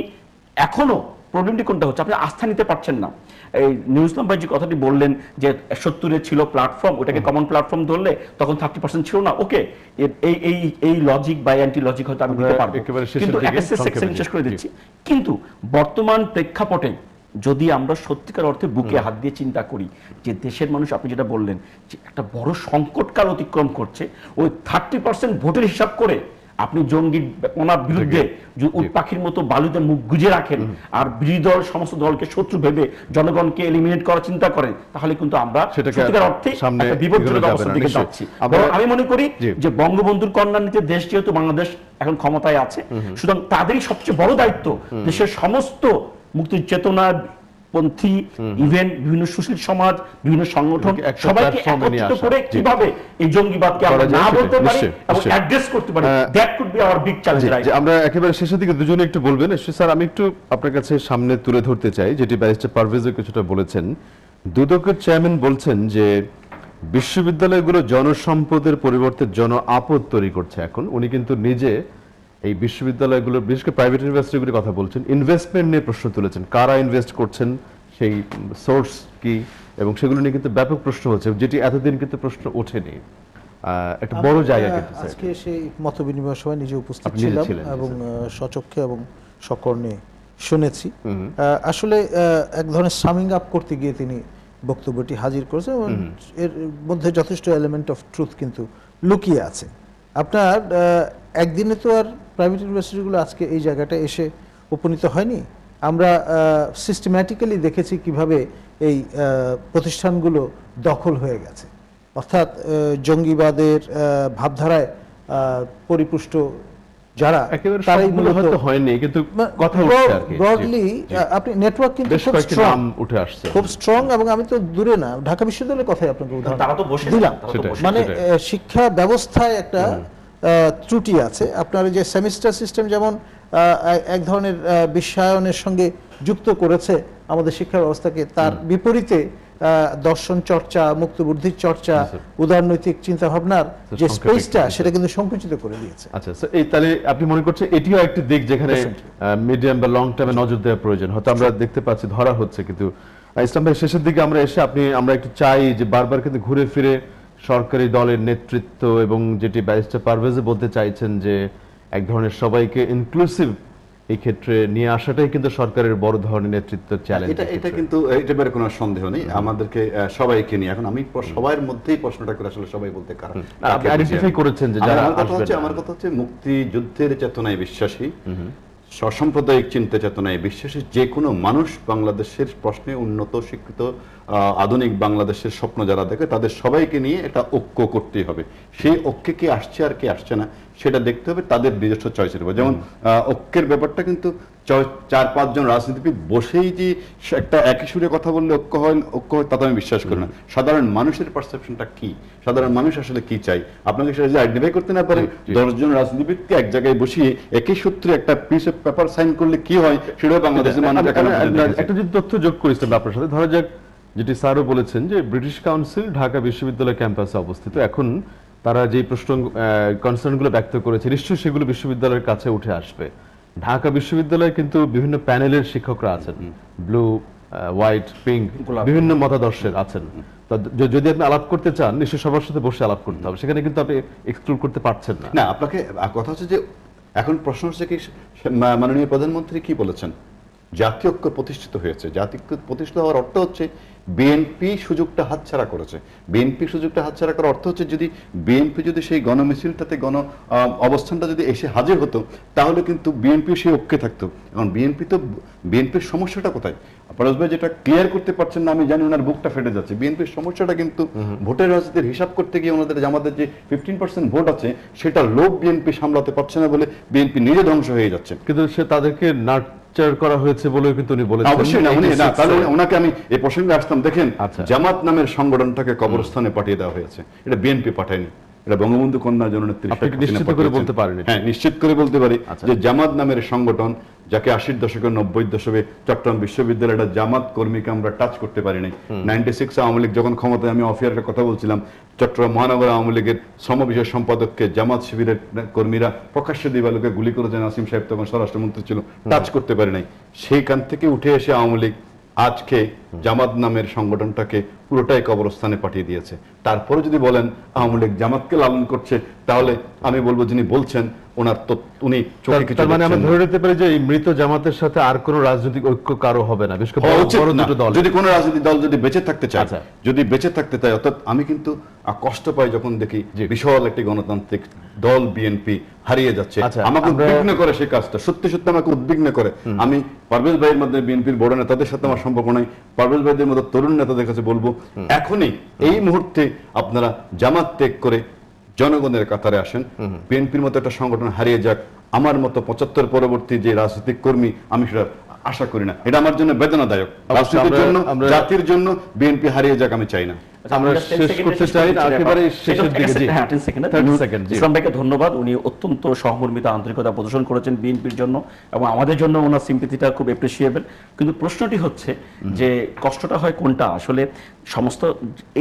এখনো প্রবলেমটি কোনটা হচ্ছে, আপনি আস্থা নিতে পারছেন না। এই নূর ইসলাম ভাই যে কথাটি বললেন যে 70-এ ছিল প্ল্যাটফর্ম, ওটাকে কমন প্ল্যাটফর্ম ধরলে তখন 30% ছিল না, ওকে, এই লজিক বা অ্যান্টি লজিক হয়তো আমি দিতে পারবো, কিন্তু একটা সেকশন শেষ করে দিচ্ছি। কিন্তু বর্তমান প্রেক্ষাপটে যদি আমরা সত্যিকার অর্থে বুকে হাত দিয়ে চিন্তা করি যে দেশের মানুষ, আপনি যেটা বললেন যে একটা বড় সংকটকাল অতিক্রম করছে, ওই 30% ভোটের হিসাব করে আপনি জঙ্গি ওনার বিরুদ্ধে উট পাখির মতো বালুতে মুখ গুজে রাখেন আর বিরোধী দল সমস্ত দলকে শত্রু ভেবে জনগণকে এলিমিনেট করার চিন্তা করেন, তাহলে কিন্তু আমরা সত্যিকার অর্থে একটা বিপজ্জনক অবস্থার দিকে যাচ্ছি। আমি মনে করি যে বঙ্গবন্ধুর কন্যা নিতে দেশ, যেহেতু বাংলাদেশ এখন ক্ষমতায় আছে, সুতরাং তাদেরই সবচেয়ে বড় দায়িত্ব দেশের সমস্ত মুক্তি চেতনা পন্থী, ইভেন বিভিন্ন সুশীল সমাজ, বিভিন্ন সংগঠন সবাইকে একত্রিত করে কিভাবে এই জঙ্গিবাদকে আমরা না বলতে পারি এবং অ্যাড্রেস করতে পারি, that could be hour big challenge. আমরা একেবারে শেষের দিকে দুজনে একটু বলবেন। স্যার, আমি একটু আপনার কাছে সামনে তুলে ধরতে চাই যেটি ব্যারিস্টার পারভেজ কিছুটা বলেছেন। দুদকের চেয়ারম্যান বলছেন যে বিশ্ববিদ্যালয়গুলো জনসম্পদের পরিবর্তে জন আপদ তৈরি করছে। এখন উনি কিন্তু নিজে এই বিশ্ববিদ্যালয়গুলো, বিশেষ করে প্রাইভেট ইউনিভার্সিটিগুলির কথা বলছেন, ইনভেস্টমেন্ট নিয়ে প্রশ্ন তুলেছেন, কারা ইনভেস্ট করছেন, সেই সোর্স কি, এবং সেগুলো নিয়ে কিন্তু ব্যাপক প্রশ্ন হচ্ছে, যেটি এতদিন কিন্তু প্রশ্ন ওঠেনি। একটা বড় জায়গা কিন্তু আজকে সেই মতবিনিময় সভায় নিজে উপস্থিত ছিলাম এবং সচক্ষে এবং সকর্ণে শুনেছি। আসলে এক ধরনের সামিং আপ করতে গিয়ে তিনি বক্তব্যটি হাজির করেছেন এবং এর মধ্যে যথেষ্ট এলিমেন্ট অফ ট্রুথ কিন্তু লুকিয়ে আছে। আপনার একদিনে তো আর প্রাইভেট ইউনিভার্সিটিগুলো আজকে এই জায়গাটা এসে উপনীত হয়নি। আমরা সিস্টেম্যাটিক্যালি দেখেছি কিভাবে এই প্রতিষ্ঠানগুলো দখল হয়ে গেছে, অর্থাৎ জঙ্গিবাদের ভাবধারায় পরিপুষ্ট যারা, তারাই মূলত হয়নি, কিন্তু কথা উঠছে আর কি। ব্রডলি আপনি নেটওয়ার্ক কিন্তু খুব স্ট্রং উঠে আসছে, খুব স্ট্রং। এবং আমি তো দূরে না, ঢাকা বিশ্ববিদ্যালয়ের কথাই আপনাকে উদাহরণ দিলাম। মানে শিক্ষা ব্যবস্থায় একটা ত্রুটি আছে। আপনার যে সেমিস্টার সিস্টেম যেমন এক ধরনের বিশ্বায়নের সঙ্গে যুক্ত করেছে আমাদের শিক্ষা ব্যবস্থাকে, তার বিপরীতে দর্শন চর্চা, মুক্তবুদ্ধির চর্চা, উদারনৈতিক চিন্তা ভাবনার যে স্পেসটা, সেটা কিন্তু সংকুচিত করে দিয়েছে। আচ্ছা, এই তাহলে আপনি মনে করছেন এটিও একটি দিক যেখানে মিডিয়াম বা লং টার্মে নজর দেওয়া প্রয়োজন? হয়তো আমরা দেখতে পাচ্ছি ধরা হচ্ছে, কিন্তু ইসলাম ভাই শেষের দিকে আমরা এসে আমরা একটু চাই যে বারবার কিন্তু ঘুরে ফিরে সরকারি দলের নেতৃত্ব এবং যেটি ব্যারিস্টার পারভেজ বলতে চাইছেন যে এক ধরনের সবাইকে ইনক্লুসিভ এই ক্ষেত্রে নিয়ে আসাটাই কিন্তু সরকারের বড় ধরনের নেতৃত্ব চ্যালেঞ্জ। এটা কিন্তু এটা বের কোনো সন্দেহ নেই, আমাদেরকে সবাইকে নিয়ে। এখন আমি সবার মধ্যেই প্রশ্নটা করে আসলে সবাই বলতে কারণ আপনি আইডেন্টিফাই করেছেন যে যারা আমার কথা হচ্ছে মুক্তিযুদ্ধের চেতনায় বিশ্বাসী, অসাম্প্রদায়িক চিন্তা চেতনায় বিশ্বাসী যে কোনো মানুষ বাংলাদেশের প্রশ্নে উন্নত শিক্ষিত আধুনিক বাংলাদেশের স্বপ্ন যারা দেখে তাদের সবাইকে নিয়ে এটা ঐক্য করতেই হবে। সেই ঐক্যে কে আসছে আর কে আসছে না সেটা দেখতে হবে তাদের নিজস্ব চয়েসের উপর। যেমন ঐক্যের ব্যাপারটা কিন্তু 4-5 জন রাজনীতিবিদ বসেই যে একটা একই সুরে কথা বললে ঐক্য হয় তাতে আমি বিশ্বাস করি না। সাধারণ মানুষের পারসেপশনটা কি, সাধারণ মানুষ আসলে কি চাই, আপনাকে সেটা যদি আইডেন্টিফাই করতে না পারে 10 জন রাজনীতিবিদকে এক জায়গায় বসিয়ে একই সূত্রে একটা পিস অফ পেপার সাইন করলে কি হয় সেটাও বাংলাদেশের মানুষ একটা যদি তথ্য যোগ করি আপনার সাথে, ধরা যাক যেটি স্যারও বলেছেন যে ব্রিটিশ কাউন্সিল ঢাকা বিশ্ববিদ্যালয় ক্যাম্পাসে অবস্থিত, এখন তারা যে প্রশ্ন কনসার্নগুলো ব্যক্ত করেছে নিশ্চয়ই সেগুলো বিশ্ববিদ্যালয়ের কাছে উঠে আসবে। ঢাকা বিশ্ববিদ্যালয়ে কিন্তু বিভিন্ন প্যানেলের শিক্ষকরা আছেন, ব্লু, হোয়াইট, পিঙ্ক, বিভিন্ন মতাদর্শের আছেন। যদি আপনি আলাপ করতে চান নিশ্চয়ই সবার সাথে বসে আলাপ করতে হবে, সেখানে কিন্তু আপনি এক্সক্লুড করতে পারছেন না। না, আপনাকে কথা হচ্ছে যে এখন প্রশ্ন হচ্ছে কি মাননীয় প্রধানমন্ত্রী কি বলেছেন, জাতীয় ঐক্য প্রতিষ্ঠিত হয়েছে। জাতীয় ঐক্য প্রতিষ্ঠিত হওয়ার অর্থ হচ্ছে বিএনপি সুযোগটা হাতছাড়া করেছে। বিএনপি সুযোগটা হাতছাড়া করার অর্থ হচ্ছে যদি বিএনপি যদি সেই গণমিছিলটাতে অবস্থানটা যদি এসে হাজির হতো তাহলে কিন্তু বিএনপি সেই ঐক্যে থাকতো। এখন বিএনপির সমস্যাটা কোথায় পরশ ভাই যেটা ক্লিয়ার করতে পারছেন না, আমি জানি ওনার বুকটা ফেটে যাচ্ছে। বিএনপির সমস্যাটা কিন্তু ভোটের রাজনীতির হিসাব করতে গিয়ে ওনাদের আমাদের যে 15% ভোট আছে সেটা লোক বিএনপি সামলাতে পারছে না বলে বিএনপি নিজে ধ্বংস হয়ে যাচ্ছে। কিন্তু সে তাদেরকে নার্চার করা হয়েছে বলে কিন্তু উনি বলেছেন। অবশ্যই না, উনি না, তাহলে ওনাকে আমি এই প্রসঙ্গে আসতাম। দেখেন, জামাত নামের সংগঠনটাকে কবরস্থানে পাঠিয়ে দেওয়া হয়েছে, এটা বিএনপি পাঠায়নি, এটা বঙ্গবন্ধু কন্যা জননেত্রী নিশ্চিত করে বলতে পারেন। হ্যাঁ, নিশ্চিত করে বলতে পারি যে জামাত নামের সংগঠন যাকে 80 দশকে 90 দশকে চট্টগ্রাম বিশ্ববিদ্যালয়টা জামাত কর্মীকে আমরা টাচ করতে পারি নাই। 96 আওয়ামী লীগ যখন ক্ষমতায়, আমি অফিয়ারের কথা বলছিলাম, চট্টগ্রাম মহানগর আওয়ামী লীগের শ্রম বিষয় সম্পাদককে জামাত শিবিরের কর্মীরা প্রকাশ্যে দিবালোকে গুলি করেছেন, আসিম সাহেব তখন স্বরাষ্ট্রমন্ত্রী ছিল, টাচ করতে পারি নাই। সেইখান থেকে উঠে এসে আওয়ামী লীগ আজকে জামাত নামের সংগঠনটাকে পুরোটাই কবরস্থানে পাঠিয়ে দিয়েছে। তারপরে যদি বলেন আওয়ামী লীগ জামাতকে লালন করছে, তাহলে আমি বলবো যিনি বলছেন ওনার তো উনি চোখে কিছু, মানে আমরা ধরে নিতে পারি যে এই মৃত জামাতের সাথে আর কোনো রাজনৈতিক ঐক্য কারো হবে না, বিশেষ করে যদি কোনো রাজনৈতিক দল যদি বেঁচে থাকতে চায়, যদি বেঁচে থাকতে চায়। অর্থাৎ আমি কিন্তু কষ্ট পাই যখন দেখি বিশাল একটি গণতান্ত্রিক দল বিএনপি হারিয়ে যাচ্ছে। আমাকে উদ্বিগ্ন করে সেই কাজটা, সত্যি সত্যি আমাকে উদ্বিগ্ন করে। আমি পারভেজ ভাইয়ের মধ্যে বিএনপির বড় নেতাদের সাথে আমার সম্পর্ক নাই, পারভেজ ভাইদের মধ্যে তরুণ নেতাদের কাছে বলবো এখনই এই মুহূর্তে আপনারা জামাত ত্যাগ করে জনগণের কাতারে আসেন। বিএনপির মতো একটা সংগঠন হারিয়ে যাক, আমার মতো 75 পরবর্তী যে রাজনৈতিক কর্মী, আমি সেটা আশা করি না। এটা আমার জন্য বেদনাদায়ক। রাজনীতির জন্য, জাতির জন্য বিএনপি হারিয়ে যাক আমি চাই না। আমরা শেষ করতে চাই একেবারে শেষের দিকে। ইসলাম ভাইকে ধন্যবাদ, উনি অত্যন্ত সহমর্মিতা আন্তরিকতা প্রদর্শন করেছেন বিএনপির জন্য এবং আমাদের জন্য ওনার সিম্পেথিটা খুব অ্যাপ্রিসিয়েবল। কিন্তু প্রশ্নটি হচ্ছে যে কষ্টটা হয় কোনটা, আসলে সমস্ত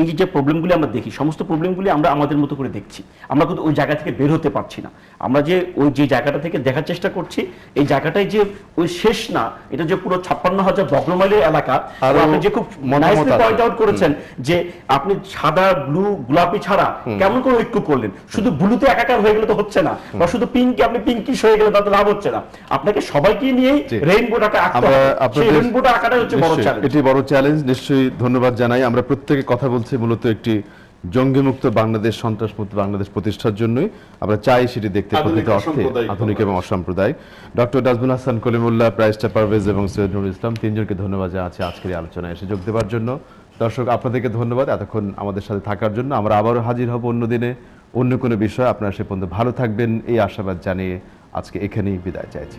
এই যে প্রবলেমগুলি আমরা দেখি, সমস্ত প্রবলেমগুলি আমরা আমাদের মতো করে দেখছি, আমরা কিন্তু ওই জায়গা থেকে বের হতে পারছি না। আমরা যে ওই যে জায়গাটা থেকে দেখার চেষ্টা করছি, এই জায়গাটাই যে ওই শেষ না, এটা যে পুরো 56,000 বর্গমাইলের এলাকা। আপনি যে খুব নাইসলি পয়েন্ট আউট করেছেন যে আপনি সাদা, ব্লু, গোলাপি ছাড়া কেমন করে ঐক্য করলেন, শুধু ব্লুতে একাকার হয়ে গেলে তো হচ্ছে না, বা শুধু পিঙ্কে আপনি পিঙ্কিশ হয়ে গেলে তাতে লাভ হচ্ছে না। আপনাকে সবাইকে নিয়ে রেইনবোটাকে আঁকতে হবে, সেই রেইনবোটা আঁকাটাই হচ্ছে বড় চ্যালেঞ্জ। এটি বড় চ্যালেঞ্জ, নিশ্চয়ই ধন্যবাদ জানাই। আমরা প্রত্যেকে কথা বলছি মূলত একটি জঙ্গিমুক্ত বাংলাদেশ, সন্ত্রাসমুক্ত বাংলাদেশ প্রতিষ্ঠার জন্যই। আমরা চাই সেটি দেখতে প্রকৃত অর্থে আধুনিক এবং অসাম্প্রদায়িক। ডক্টর নাজমুল হাসান কলিমুল্লাহ, প্রাইস্টার পারভেজ এবং সৈয়দ নুরুল ইসলাম, তিনজনকে ধন্যবাদ জানাচ্ছি আজকের এই আলোচনায় এসে যোগ দেওয়ার জন্য। দর্শক আপনাদেরকে ধন্যবাদ এতক্ষণ আমাদের সাথে থাকার জন্য। আমরা আবারও হাজির হব অন্য দিনে অন্য কোনো বিষয়। আপনারা সে পর্যন্ত ভালো থাকবেন এই আশাবাদ জানিয়ে আজকে এখানেই বিদায় চাইছি।